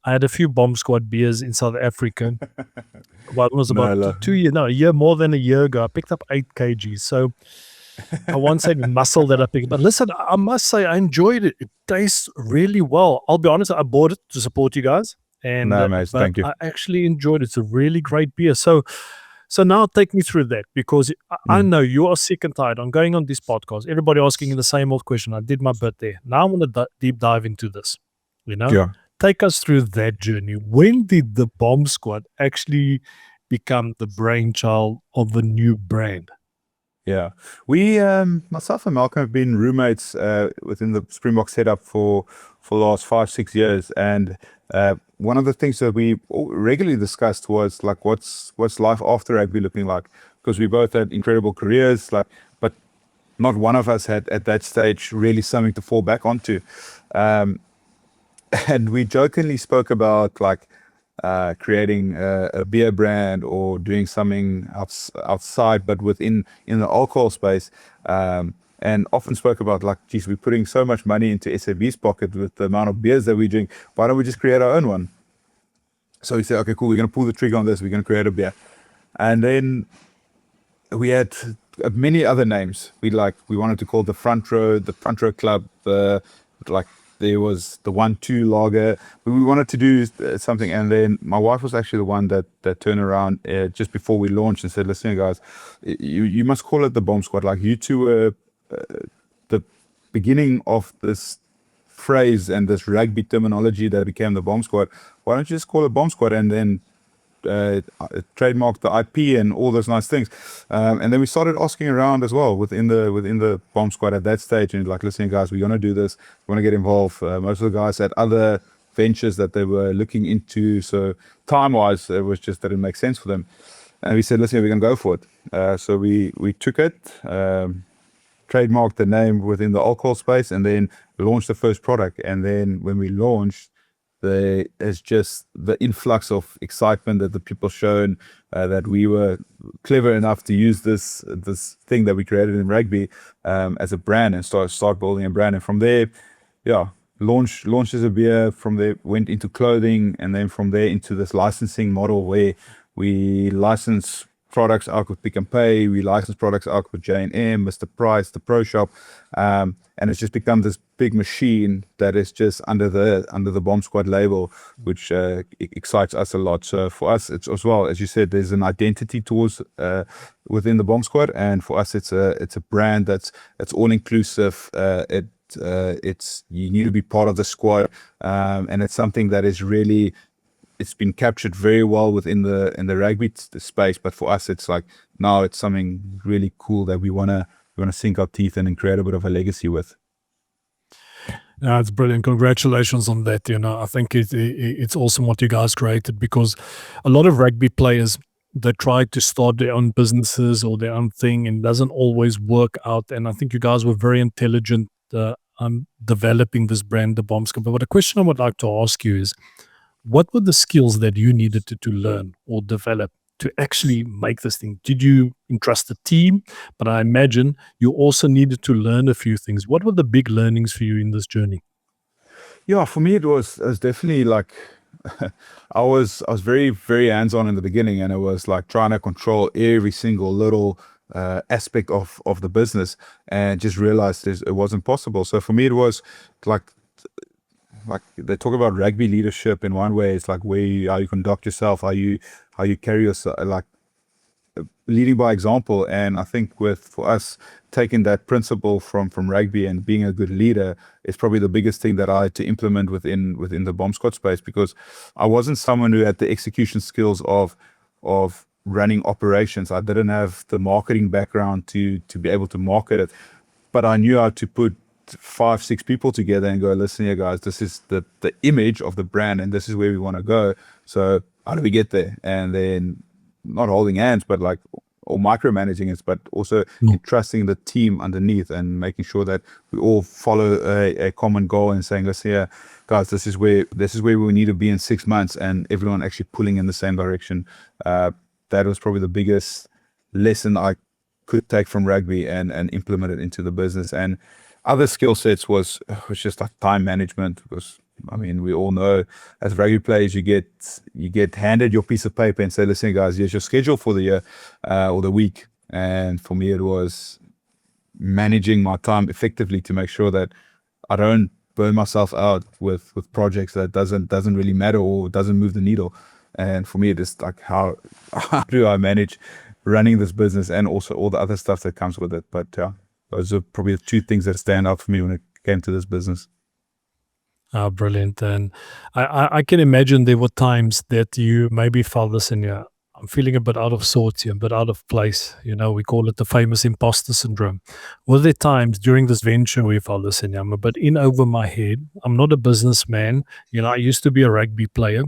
S2: I had a few bomb squad beers in South Africa. Well, it was about more than a year ago. I picked up 8 kgs. So I won't say muscle that I picked, but listen, I must say I enjoyed it. It tastes really well. I'll be honest, I bought it to support you guys, and
S1: mate, thank you.
S2: I actually enjoyed it. It's a really great beer. So now take me through that, because I know you are sick and tired on going on this podcast. Everybody asking the same old question. I did my bit there. Now I want to deep dive into this. Take us through that journey. When did the bomb squad actually become the brainchild of a new brand?
S1: Yeah, we, myself and Malcolm, have been roommates within the Springbok setup for the last 5-6 years, and one of the things that we regularly discussed was like, what's life after rugby looking like? Because we both had incredible careers, but not one of us had at that stage really something to fall back onto, and we jokingly spoke about like creating a beer brand or doing something outside, but in the alcohol space, and often spoke about like, geez, we're putting so much money into SAB's pocket with the amount of beers that we drink. Why don't we just create our own one? So we said, okay, cool, we're going to pull the trigger on this. We're going to create a beer. And then we had many other names. We wanted to call the front row club, there was the 1-2 lager. We wanted to do something, and then my wife was actually the one that turned around just before we launched and said, "Listen, guys, you must call it the Bomb Squad. Like, you two were the beginning of this phrase and this rugby terminology that became the Bomb Squad. Why don't you just call it Bomb Squad and then trademark the IP and all those nice things?" And then we started asking around as well within the bomb squad at that stage, and like, "Listen, guys, we're gonna do this. We want to get involved." Most of the guys had other ventures that they were looking into, so time-wise, it was just that it makes sense for them. And we said, "Listen, we're gonna go for it." So we took it. trademarked the name within the alcohol space, and then launched the first product. And then when we launched, it's just the influx of excitement that the people shown, that we were clever enough to use this thing that we created in rugby as a brand, and start building a brand. And from there, launched as a beer. From there went into clothing, and then from there into this licensing model where we license products out with Pick and Pay, we license products out with J&M, Mr. Price, the Pro Shop, and it's just become this big machine that is just under the Bomb Squad label, which excites us a lot. So for us, it's as well, as you said, there's an identity towards within the Bomb Squad, and for us, it's a brand that's all inclusive. It's you need to be part of the squad, and it's something that is really. It's been captured very well within the rugby space, but for us, it's like now it's something really cool that we wanna sink our teeth in and create a bit of a legacy with.
S2: It's brilliant. Congratulations on that. I think it's awesome what you guys created, because a lot of rugby players, they try to start their own businesses or their own thing, and it doesn't always work out. And I think you guys were very intelligent developing this brand, the Bomb Squad. But a question I would like to ask you is, what were the skills that you needed to learn or develop to actually make this thing? Did you entrust a team? But I imagine you also needed to learn a few things. What were the big learnings for you in this journey?
S1: Yeah, for me, it was definitely like I was very, very hands-on in the beginning, and it was like trying to control every single little aspect of the business, and just realized it wasn't possible. So for me, it was like they talk about rugby leadership in one way. It's like how you conduct yourself, how you carry yourself, like leading by example. And I think for us, taking that principle from rugby and being a good leader is probably the biggest thing that I had to implement within the Bomb Squad space, because I wasn't someone who had the execution skills of running operations. I didn't have the marketing background to be able to market it, but I knew how to put 5-6 people together and go, listen here guys, this is the image of the brand, and this is where we want to go. So how do we get there? And then not holding hands, but like, or micromanaging it, but also trusting the team underneath and making sure that we all follow a common goal, and saying, listen here guys, this is where we need to be in 6 months, and everyone actually pulling in the same direction. That was probably the biggest lesson I could take from rugby and implement it into the business. And other skill sets was just like time management. Because I mean, we all know as rugby players, you get handed your piece of paper and say, listen guys, here's your schedule for the year or the week. And for me, it was managing my time effectively to make sure that I don't burn myself out with projects that doesn't really matter or doesn't move the needle. And for me, it is like, how do I manage running this business and also all the other stuff that comes with it? But yeah, those are probably the two things that stand out for me when it came to this business.
S2: Oh, brilliant. And I can imagine there were times that you maybe felt, listen, yeah, I'm feeling a bit out of sorts here, a bit out of place. We call it the famous imposter syndrome. Were there times during this venture where you felt, listen, yeah, I'm a bit in over my head. I'm not a businessman. I used to be a rugby player.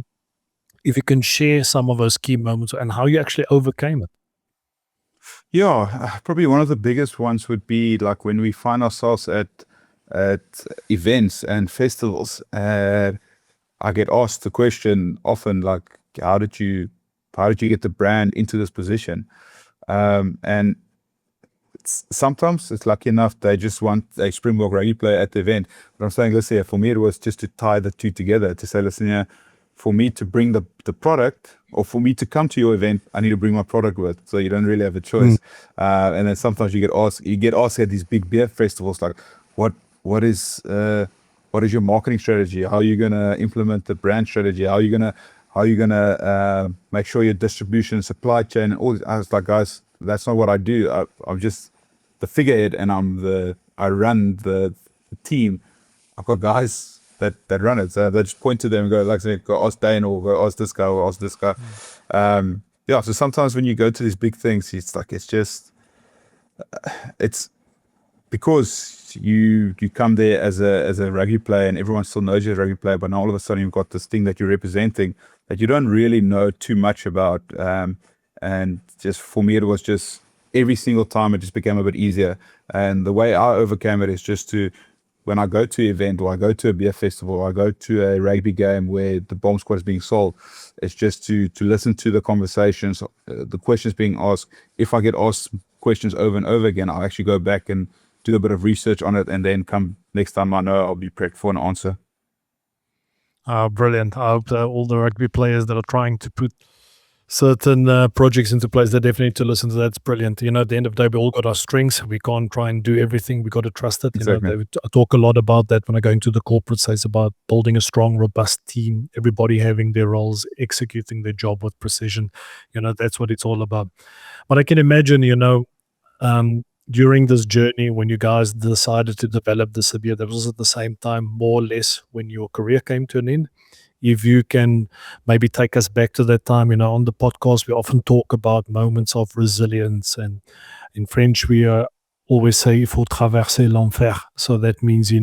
S2: If you can share some of those key moments and how you actually overcame it.
S1: Yeah, probably one of the biggest ones would be like when we find ourselves at events and festivals, and I get asked the question often, like, how did you get the brand into this position? And sometimes it's lucky enough they just want a Springbok rugby player at the event. But I'm saying, listen, for me it was just to tie the two together, to say, listen, yeah, for me to bring the product, or for me to come to your event, I need to bring my product with. So you don't really have a choice. And then sometimes you get asked at these big beer festivals, like, what is your marketing strategy? How are you gonna implement the brand strategy? How are you gonna make sure your distribution, supply chain, all this? I was like, guys, that's not what I do. I'm just the figurehead, and I run the team. I've got guys that run it. So they just point to them and go, like, go ask Dane, or go ask this guy, or ask this guy. Yeah. So sometimes when you go to these big things, it's like, it's because you come there as a rugby player, and everyone still knows you're a rugby player, but now all of a sudden you've got this thing that you're representing that you don't really know too much about. And just for me, it was just every single time it just became a bit easier. And the way I overcame it is just to, when I go to an event or I go to a beer festival or I go to a rugby game where the bomb squad is being sold, it's just to listen to the conversations, the questions being asked. If I get asked questions over and over again, I'll actually go back and do a bit of research on it, and then come next time I know I'll be prepped for an answer.
S2: Brilliant. I hope all the rugby players that are trying to put certain projects into place, they definitely need to listen to that. It's brilliant. At the end of the day, we all got our strengths. We can't try and do everything. We got to trust it.
S1: Exactly.
S2: I talk a lot about that when I go into the corporate space, about building a strong, robust team, everybody having their roles, executing their job with precision. That's what it's all about. But I can imagine, during this journey, when you guys decided to develop this beer, that was at the same time, more or less, when your career came to an end. If you can maybe take us back to that time, on the podcast, we often talk about moments of resilience. And in French, we always say, il faut traverser l'enfer. So that means, you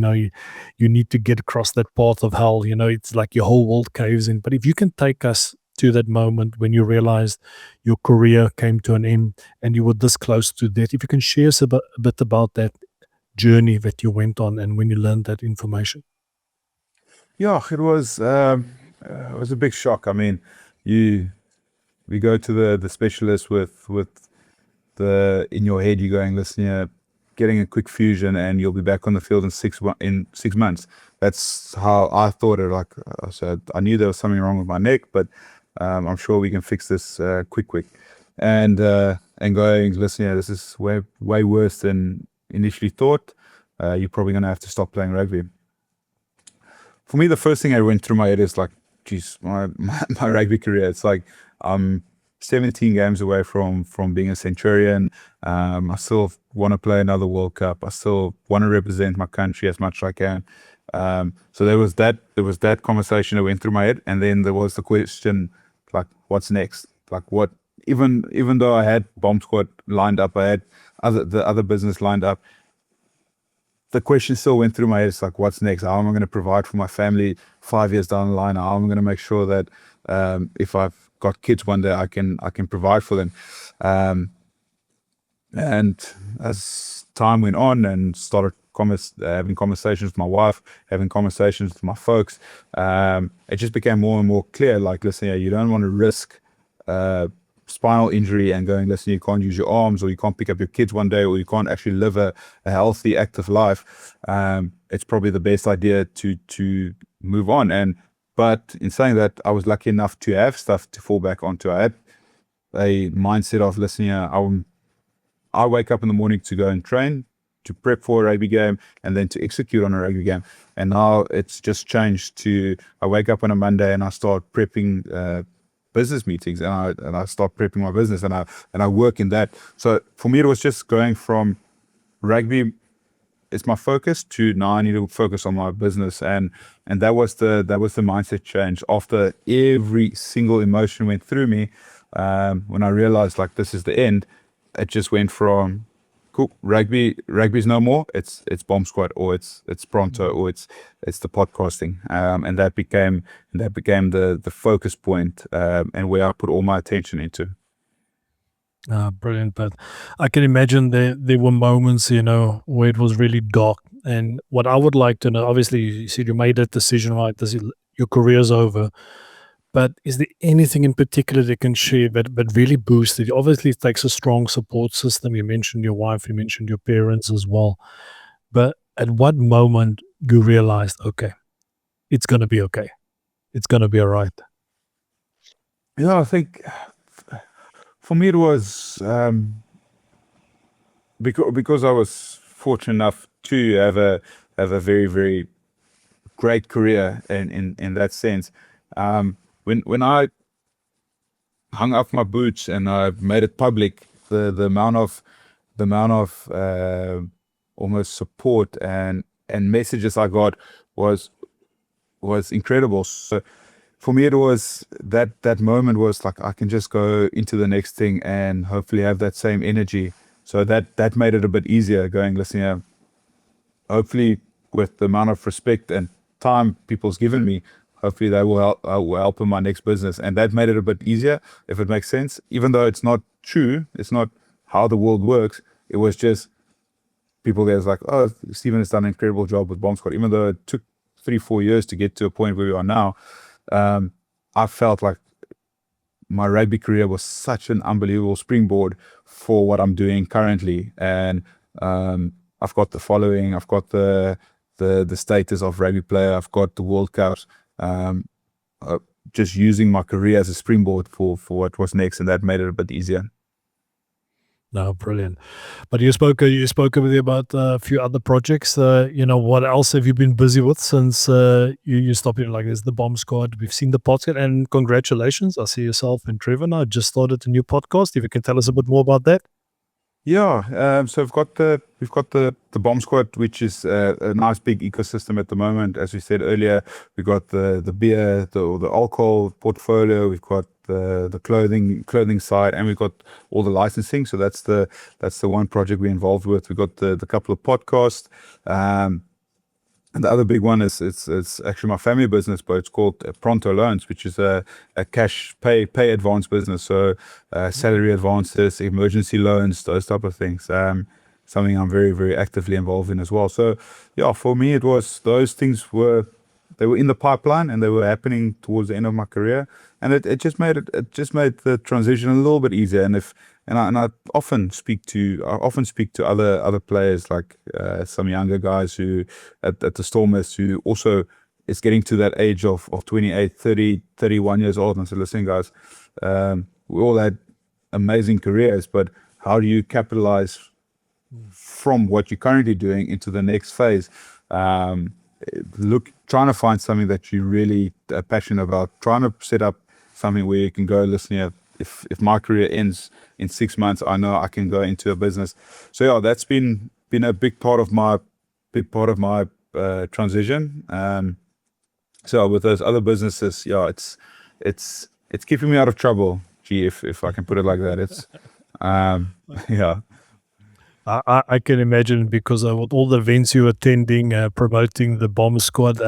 S2: need to get across that path of hell. It's like your whole world caves in. But if you can take us to that moment when you realized your career came to an end and you were this close to death, if you can share us a bit about that journey that you went on and when you learned that information.
S1: Yeah, it was a big shock. I mean, we go to the specialist with the, in your head you're going, listen, getting a quick fusion and you'll be back on the field in 6 months. That's how I thought it. Like I said, I knew there was something wrong with my neck, but I'm sure we can fix this quick. And going, listen, this is way worse than initially thought. You're probably going to have to stop playing rugby. For me, the first thing I went through my head is like, geez, my rugby career. It's like I'm 17 games away from being a Centurion. I still want to play another World Cup. I still want to represent my country as much as I can. So there was that conversation that went through my head, and then there was the question, like, what's next? Like, what? Even though I had bomb squad lined up, I had the other business lined up, the question still went through my head. It's like, what's next? How am I going to provide for my family 5 years down the line? How am I going to make sure that if I've got kids one day, I can provide for them? And as time went on and started having conversations with my wife, having conversations with my folks, it just became more and more clear. Like, listen, you don't want to risk spinal injury and going, listen, you can't use your arms, or you can't pick up your kids one day, or you can't actually live a healthy, active life. It's probably the best idea to move on. But in saying that, I was lucky enough to have stuff to fall back onto. I had a mindset of, listen, I wake up in the morning to go and train, to prep for a rugby game, and then to execute on a rugby game. And now it's just changed to, I wake up on a Monday and I start prepping business meetings, and I start prepping my business, and I work in that. So for me, it was just going from rugby, it's my focus, to now I need to focus on my business, and that was the mindset change. After every single emotion went through me, when I realized, like, this is the end, it just went from, cool, rugby's no more. It's bomb squad, or it's pronto, or it's the podcasting, and that became the focus point, and where I put all my attention into.
S2: Brilliant. But I can imagine there were moments, where it was really dark. And what I would like to know, obviously, you said you made that decision, right? Your career's over. But is there anything in particular they can share that really boosted? Obviously, it takes a strong support system. You mentioned your wife, you mentioned your parents as well. But at what moment you realized, okay, it's going to be okay. It's going to be all right.
S1: I think for me it was because I was fortunate enough to have a very, very great career in that sense. When I hung up my boots and I made it public, the amount of almost support and messages I got was incredible. So for me, it was that moment was like, I can just go into the next thing and hopefully have that same energy. So that made it a bit easier, going, listen, hopefully with the amount of respect and time people's given me, hopefully they will help in my next business. And that made it a bit easier, if it makes sense. Even though it's not true, it's not how the world works. It was just people there was like, oh, Stephen has done an incredible job with Bomb Squad, even though it took 3-4 years to get to a point where we are now. I felt like my rugby career was such an unbelievable springboard for what I'm doing currently, and I've got the following, I've got the status of rugby player, I've got the World Cups, just using my career as a springboard for what was next, and that made it a bit easier.
S2: No, brilliant. But you spoke a bit about a few other projects. What else have you been busy with since you stopped? Like there's the Bomb Squad. We've seen the podcast, and congratulations. I see yourself and Trevor now just started a new podcast. If you can tell us a bit more about that.
S1: Yeah, so we've got the Bomb Squad, which is a nice big ecosystem at the moment. As we said earlier, we got the beer, the alcohol portfolio. We've got the clothing side, and we've got all the licensing. So that's the one project we're involved with. We've got the couple of podcasts. And the other big one is it's actually my family business, but it's called Pronto Loans, which is a cash pay advance business. So salary advances, emergency loans, those type of things. Something I'm very, very actively involved in as well. So yeah, for me it was those things were in the pipeline and they were happening towards the end of my career, and it just made the transition a little bit easier. And I often speak to other players, like some younger guys who at the Stormers, who also is getting to that age of 28, 30, 31 years old. And I said, listen, guys, we all had amazing careers, but how do you capitalize from what you're currently doing into the next phase? Trying to find something that you really are passionate about, trying to set up something where you can go, listen here, if my career ends in 6 months, I know I can go into a business. So yeah, that's been a big part of my transition. So with those other businesses, yeah, it's keeping me out of trouble. Gee, if I can put it like that. It's yeah.
S2: I can imagine, because with all the events you're attending, promoting the Bomb Squad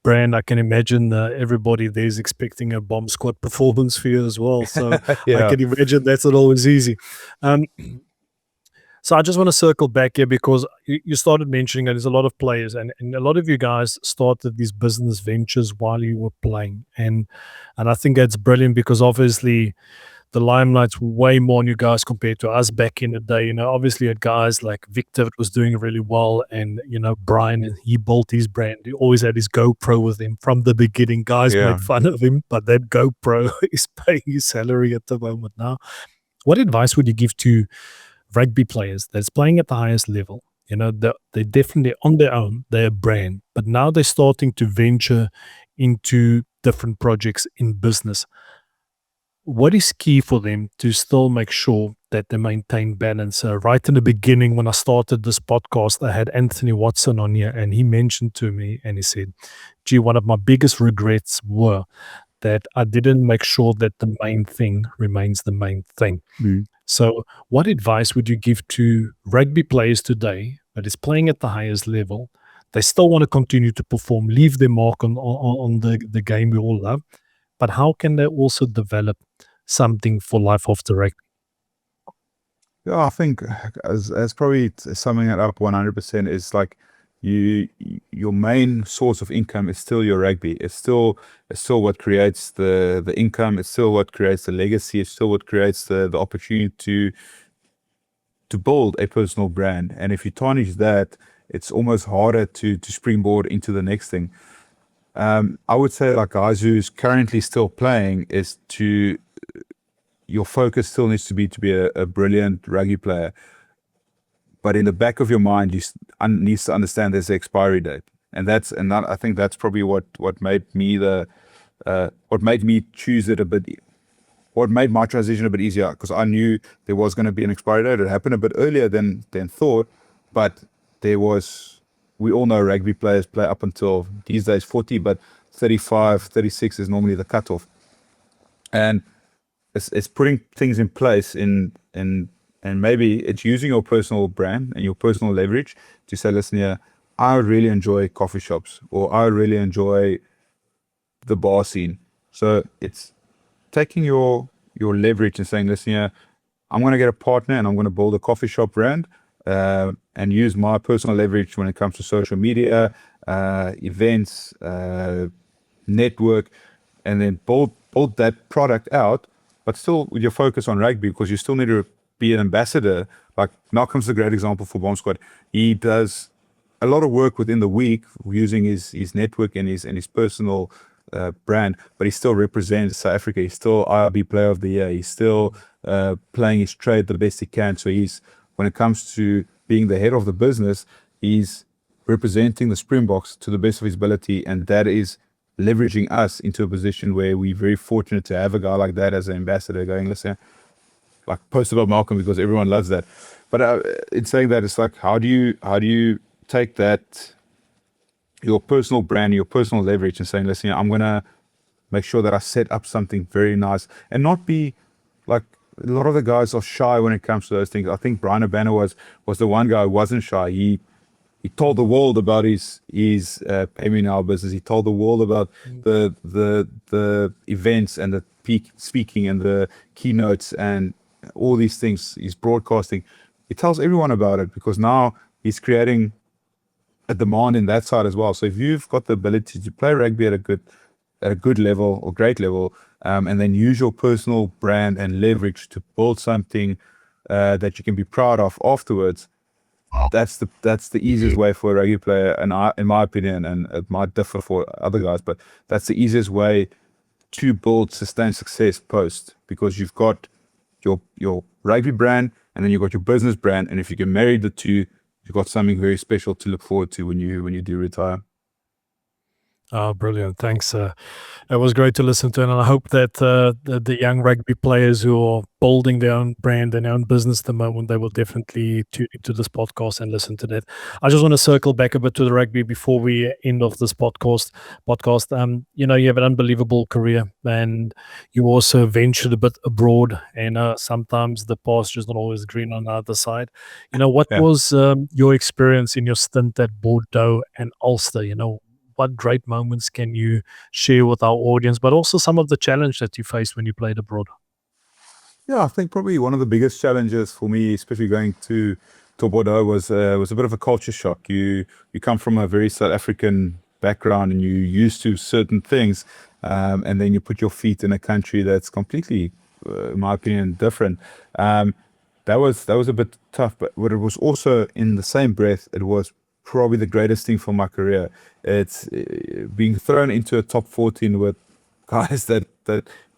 S2: brand, I can imagine everybody there's expecting a Bomb Squad performance for you as well. So
S1: Yeah.
S2: I can imagine that's not always easy. So I just want to circle back here, because you started mentioning that there's a lot of players, and a lot of you guys started these business ventures while you were playing. And I think that's brilliant, because obviously the limelight's way more on you guys compared to us back in the day. Obviously you had guys like Victor was doing really well, and Brian, he built his brand. He always had his GoPro with him from the beginning. Guys
S1: Yeah.
S2: made fun of him, but that GoPro is paying his salary at the moment now. What advice would you give to rugby players that's playing at the highest level? They're definitely on their own, they're a brand, but now they're starting to venture into different projects in business. What is key for them to still make sure that they maintain balance? Right in the beginning, when I started this podcast, I had Anthony Watson on here, and he mentioned to me, and he said, gee, one of my biggest regrets were that I didn't make sure that the main thing remains the main thing.
S1: Mm.
S2: So what advice would you give to rugby players today that is playing at the highest level? They still want to continue to perform, leave their mark on the game we all love, but how can they also develop something for life after rugby?
S1: Yeah, I think as probably summing it up 100% is like your main source of income is still your rugby. It's still what creates the income. It's still what creates the legacy. It's still what creates the opportunity to build a personal brand. And if you tarnish that, it's almost harder to springboard into the next thing. I would say, like, guys who's currently still playing, is your focus still needs to be a brilliant rugby player, but in the back of your mind, you needs to understand there's an expiry date, and I think that's probably what made me choose it a bit. What made my transition a bit easier, because I knew there was going to be an expiry date. It happened a bit earlier than thought, but we all know rugby players play up until these days 40, but 35, 36 is normally the cutoff. And it's putting things in place and maybe it's using your personal brand and your personal leverage to say, listen here, I would really enjoy coffee shops, or I would really enjoy the bar scene. So it's taking your leverage and saying, listen here, I'm going to get a partner and I'm going to build a coffee shop brand and use my personal leverage when it comes to social media, events, network, and then build that product out, but still with your focus on rugby, because you still need to be an ambassador. Like Malcolm's a great example for Bomb Squad. He does a lot of work within the week using his network and his personal brand, but he still represents South Africa. He's still IRB Player of the Year. He's still playing his trade the best he can. So when it comes to being the head of the business, he's representing the Springboks to the best of his ability, and that is leveraging us into a position where we're very fortunate to have a guy like that as an ambassador going, listen, like post about Malcolm because everyone loves that. But in saying that, it's like, how do you take that, your personal brand, your personal leverage, and saying, listen, I'm going to make sure that I set up something very nice and not be like, a lot of the guys are shy when it comes to those things. I think Brian Urbana was the one guy who wasn't shy. He told the world about his now business. He told the world about the events and the peak speaking and the keynotes and all these things. He's broadcasting. He tells everyone about it because now he's creating a demand in that side as well. So if you've got the ability to play rugby at a good level or great level, and then use your personal brand and leverage to build something that you can be proud of afterwards, that's the easiest way for a rugby player, and in my opinion, and it might differ for other guys, but that's the easiest way to build sustained success post, because you've got your rugby brand and then you've got your business brand, and if you can marry the two, you've got something very special to look forward to when you do retire.
S2: Oh, brilliant. Thanks. It was great to listen to, and I hope that the young rugby players who are building their own brand and their own business at the moment, they will definitely tune into this podcast and listen to that. I just want to circle back a bit to the rugby before we end off this podcast. You have an unbelievable career, and you also ventured a bit abroad, and sometimes the pasture is not always green on the other side. What
S1: Yeah.
S2: was your experience in your stint at Bordeaux and Ulster? What great moments can you share with our audience, but also some of the challenge that you faced when you played abroad?
S1: Yeah, I think probably one of the biggest challenges for me, especially going to Bordeaux, was a bit of a culture shock. You come from a very South African background and you're used to certain things, and then you put your feet in a country that's completely, in my opinion, different. That was a bit tough, but what it was also, in the same breath, it was probably the greatest thing for my career. It's being thrown into a top 14 with guys that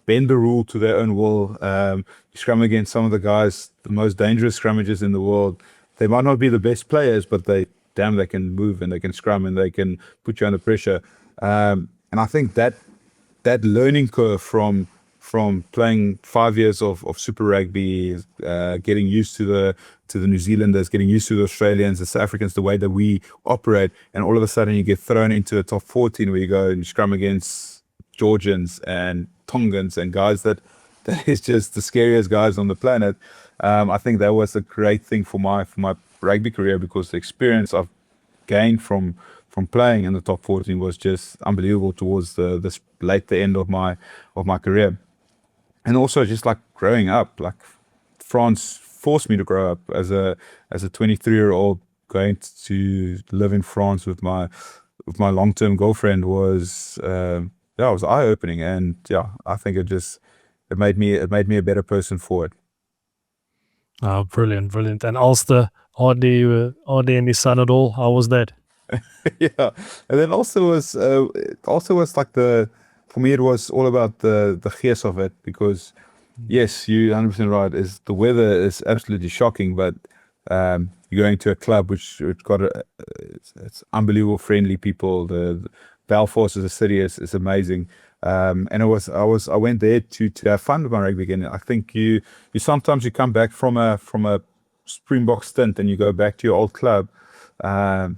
S1: bend the rule to their own will. You scrum against some of the guys, the most dangerous scrummagers in the world. They might not be the best players, but they can move and they can scrum and they can put you under pressure. And I think that learning curve from playing 5 years of Super Rugby, getting used to the New Zealanders, getting used to the Australians, the South Africans, the way that we operate, and all of a sudden you get thrown into a top 14 where you go and you scrum against Georgians and Tongans and guys that is just the scariest guys on the planet. I think that was a great thing for my rugby career, because the experience I've gained from playing in the top 14 was just unbelievable towards the later end of my career. And also just like growing up, like France forced me to grow up as a 23-year-old. Going to live in France with my long-term girlfriend was was eye-opening, and I think it made me a better person for it.
S2: Oh, brilliant. And Ulster, hardly any sun at all. How was that?
S1: Yeah, and then also was like for me it was all about the gees of it, because yes, you're 100% right, is the weather is absolutely shocking, but you're going to a club which got it's unbelievable friendly people. The Belfast as a city is amazing, and I went there to have fun with my rugby again. I think you sometimes come back from a Springbok stint and you go back to your old club, and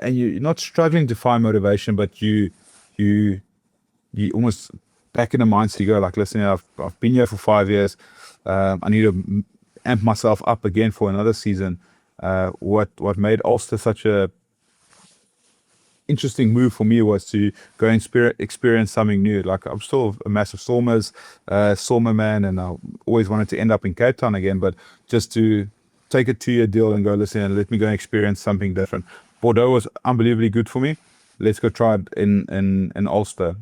S1: you're not struggling to find motivation, but you almost back in the mindset, you go like, listen, I've been here for 5 years. I need to amp myself up again for another season. What made Ulster such a interesting move for me was to go and experience something new. Like, I'm still a massive Stormer man, and I always wanted to end up in Cape Town again, but just to take a 2-year deal and go, listen, and let me go and experience something different. Bordeaux was unbelievably good for me. Let's go try it in Ulster.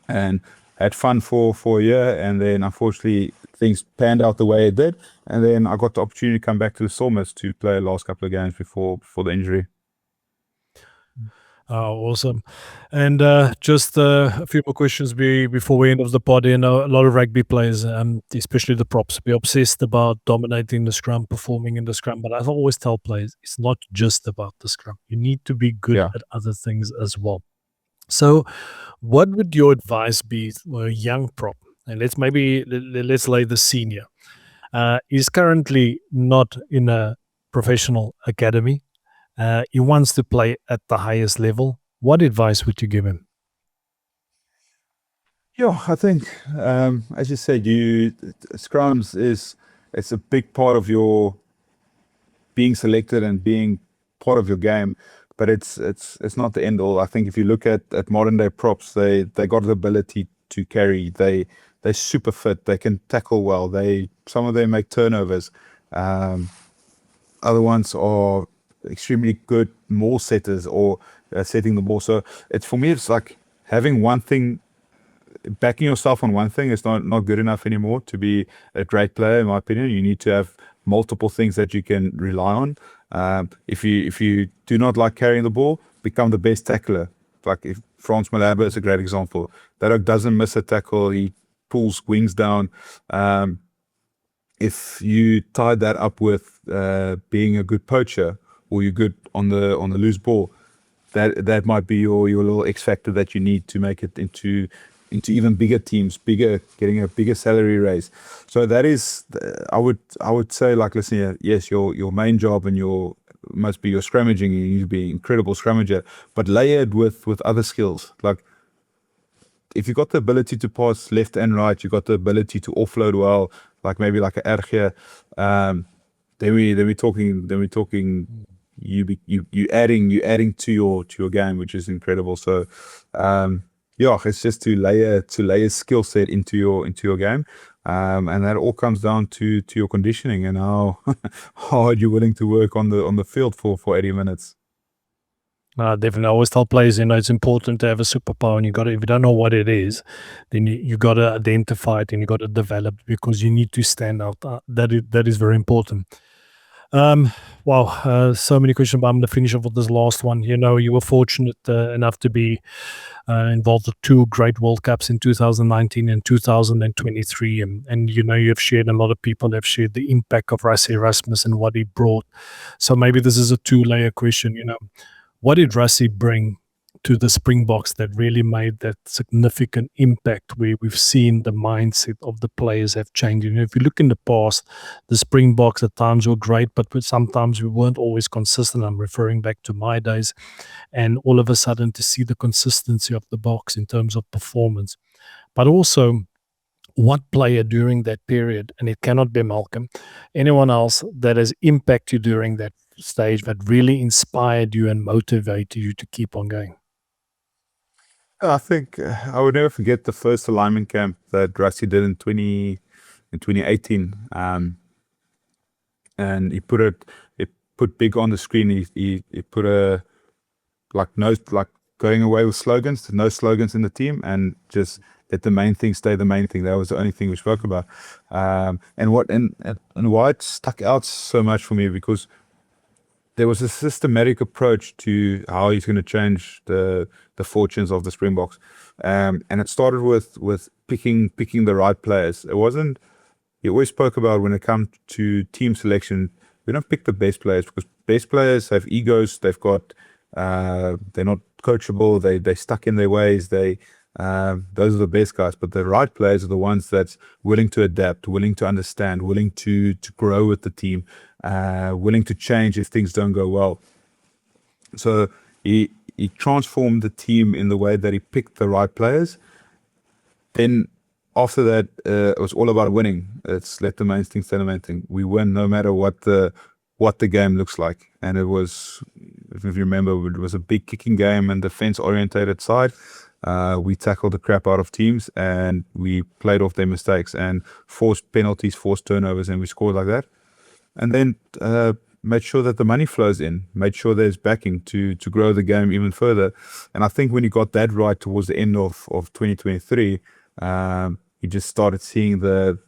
S1: And had fun for a year, and then unfortunately things panned out the way it did, and then I got the opportunity to come back to the Stormers to play the last couple of games before the injury.
S2: Awesome. And just a few more questions before we end off the pod. You know, a lot of rugby players, especially the props, be obsessed about dominating the scrum, performing in the scrum. But I always tell players, it's not just about the scrum. You need to be good at other things as well. So what would your advice be for a young prop? And let's lay the senior. He's currently not in a professional academy. He wants to play at the highest level. What advice would you give him?
S1: Yeah, I think, as you said, scrums it's a big part of your being selected and being part of your game, but it's not the end all. I think if you look at modern day props, they got the ability to carry. They're super fit. They can tackle well. Some of them make turnovers. Other ones are extremely good maul setters or setting the ball. So for me, it's like having one thing, backing yourself on one thing is not good enough anymore to be a great player, in my opinion. You need to have multiple things that you can rely on. If you do not like carrying the ball, become the best tackler. Like if Frans Malherbe is a great example. That dog doesn't miss a tackle. He pulls wings down. If you tie that up with being a good poacher, or you're good on the loose ball, that might be your little X factor that you need to make it into even bigger teams, getting a bigger salary raise. So that is, I would say, like, listen here, yes, your main job and must be your scrummaging. You need to be an incredible scrummager, but layered with other skills. Like, if you've got the ability to pass left and right, you've got the ability to offload well, like maybe like an RG, then we're talking you adding to your game, which is incredible. So it's just to layer skill set into your game, and that all comes down to your conditioning and how hard you're willing to work on the field for 80 minutes.
S2: Definitely. I always tell players, it's important to have a superpower, and if you don't know what it is, then you got to identify it and you got to develop, because you need to stand out. That is very important. Wow, so many questions, but I'm going to finish off with this last one. You were fortunate enough to be involved with 2 great World Cups in 2019 and 2023, and you've shared, a lot of people have shared the impact of Rassie Erasmus and what he brought. So maybe this is a 2-layer question. What did Rassie bring to the Springboks that really made that significant impact, where we've seen the mindset of the players have changed? If you look in the past, the Springboks at times were great, but sometimes we weren't always consistent. I'm referring back to my days, and all of a sudden to see the consistency of the Boks in terms of performance, but also what player during that period, and it cannot be Malcolm, anyone else that has impacted you during that stage, that really inspired you and motivated you to keep on going?
S1: I think I would never forget the first alignment camp that Rassie did in 2018, and he put big on the screen. He put going away with slogans, no slogans in the team, and just let the main thing stay the main thing. That was the only thing we spoke about. And why it stuck out so much for me, because there was a systematic approach to how he's going to change the fortunes of the Springboks, and it started with picking the right players. It wasn't. He always spoke about, when it comes to team selection, we don't pick the best players, because best players have egos. They've got they're not coachable. They stuck in their ways. Those are the best guys. But the right players are the ones that's willing to adapt, willing to understand, willing to grow with the team, willing to change if things don't go well. So he transformed the team in the way that he picked the right players. Then after that, it was all about winning. It's let the main thing stay the main thing. We win no matter what the game looks like. And it was if you remember, it was a big kicking game and defense-orientated side. We tackled the crap out of teams and we played off their mistakes and forced penalties, forced turnovers, and we scored like that. And then made sure that the money flows in, made sure there's backing to grow the game even further. And I think when you got that right towards the end of 2023, you just started seeing that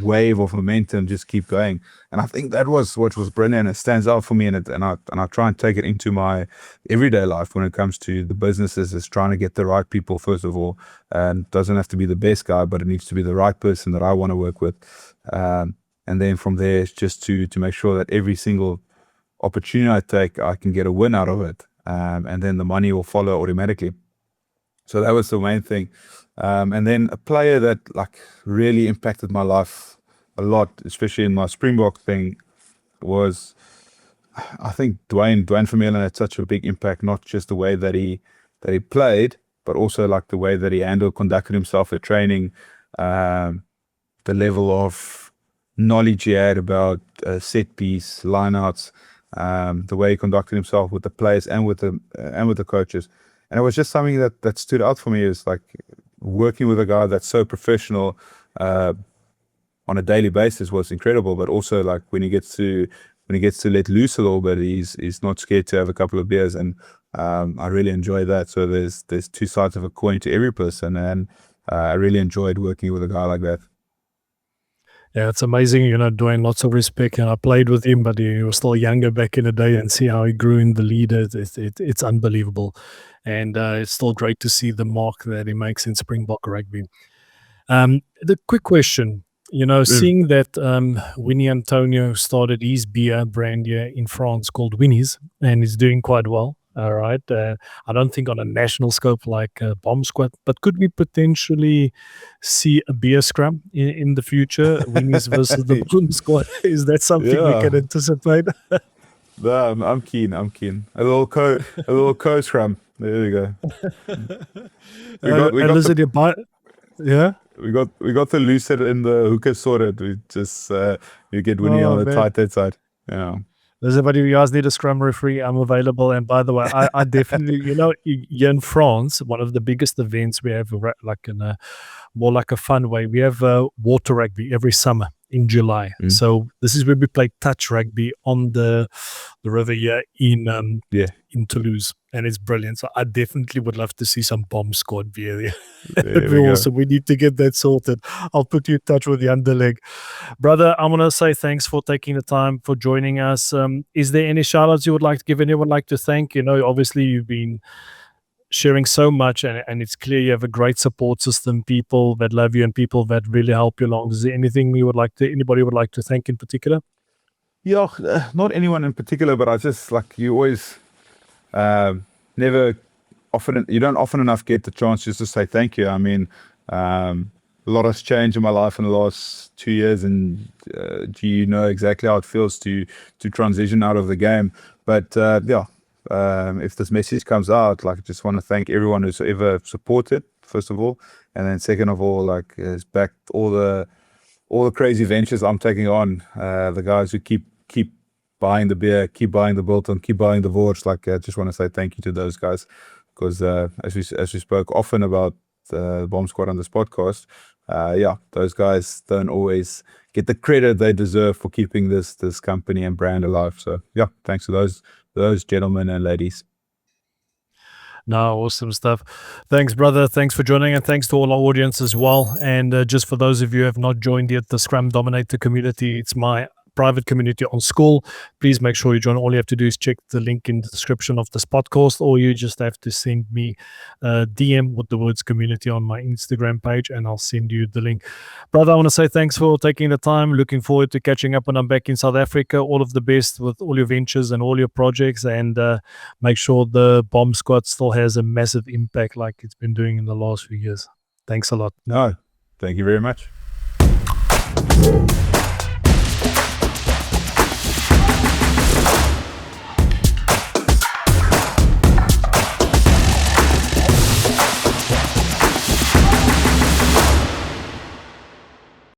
S1: wave of momentum just keep going. And I think that was what was brilliant. It stands out for me, and I try and take it into my everyday life when it comes to the businesses, is trying to get the right people first of all. And it doesn't have to be the best guy, but it needs to be the right person that I want to work with. And then from there, it's just to make sure that every single opportunity I take, I can get a win out of it. And then the money will follow automatically. So that was the main thing. And then a player that really impacted my life a lot, especially in my Springbok thing, was, I think, Dwayne Vermeulen had such a big impact, not just the way that he played, but also the way that he conducted himself at training, the level of knowledge he had about set piece, lineouts, the way he conducted himself with the players and with the coaches. And it was just something that stood out for me, is working with a guy that's so professional on a daily basis was incredible. But also when he gets to let loose a little bit, he's not scared to have a couple of beers, and I really enjoy that. So there's two sides of a coin to every person, and I really enjoyed working with a guy like that.
S2: Yeah, it's amazing, Dwayne, lots of respect. And I played with him, but he was still younger back in the day, and see how he grew in the lead. It's unbelievable. And it's still great to see the mark that he makes in Springbok rugby. The quick question, seeing that Winnie Antonio started his beer brand here in France called Winnie's, and is doing quite well. All right. I don't think on a national scope like Bomb Squad, but could we potentially see a beer scrum in the future? Winnie's versus the Bomb Squad. Is that something we can anticipate?
S1: No, I'm keen. A little co scrum. There we go. We got the loose set in the hookah sorted. We just you get Winnie on the tight side. Yeah.
S2: There's anybody who guys need a scrum referee, I'm available. And by the way, I definitely, here in France, one of the biggest events we have, more like a fun way, we have water rugby every summer in July. So this is where we play touch rugby on the river here in Toulouse, and it's brilliant. So I definitely would love to see some Bomb Squad beer there. So we need to get that sorted. I'll put you in touch with the underleg. Brother, I want to say thanks for taking the time for joining us. Is there any shout outs you would like to give, anyone like to thank? Obviously you've been sharing so much, and it's clear you have a great support system, people that love you and people that really help you along. Is there anything anybody would like to thank in particular?
S1: Yeah, not anyone in particular, but I just you always you don't often enough get the chance just to say thank you. I mean, a lot has changed in my life in the last 2 years, and you know exactly how it feels to transition out of the game. But if this message comes out, I just want to thank everyone who's ever supported, first of all, and then second of all, has backed all the crazy ventures I'm taking on. The guys who keep buying the beer, keep buying the Biltong, keep buying the Vorts. I just want to say thank you to those guys, because as we spoke often about the Bomb Squad on this podcast, those guys don't always get the credit they deserve for keeping this company and brand alive. So thanks to those gentlemen and ladies.
S2: No, awesome stuff. Thanks, brother. Thanks for joining, and thanks to all our audience as well. And just for those of you who have not joined yet, the Scrum Dominator community, it's my private community on School. Please make sure you join. All you have to do is check the link in the description of this podcast, or you just have to send me a DM with the words community on my Instagram page, and I'll send you the link. Brother, I want to say thanks for taking the time. Looking forward to catching up when I'm back in South Africa. All of the best with all your ventures and all your projects, and make sure the Bomb Squad still has a massive impact like it's been doing in the last few years. Thanks a lot.
S1: No, thank you very much.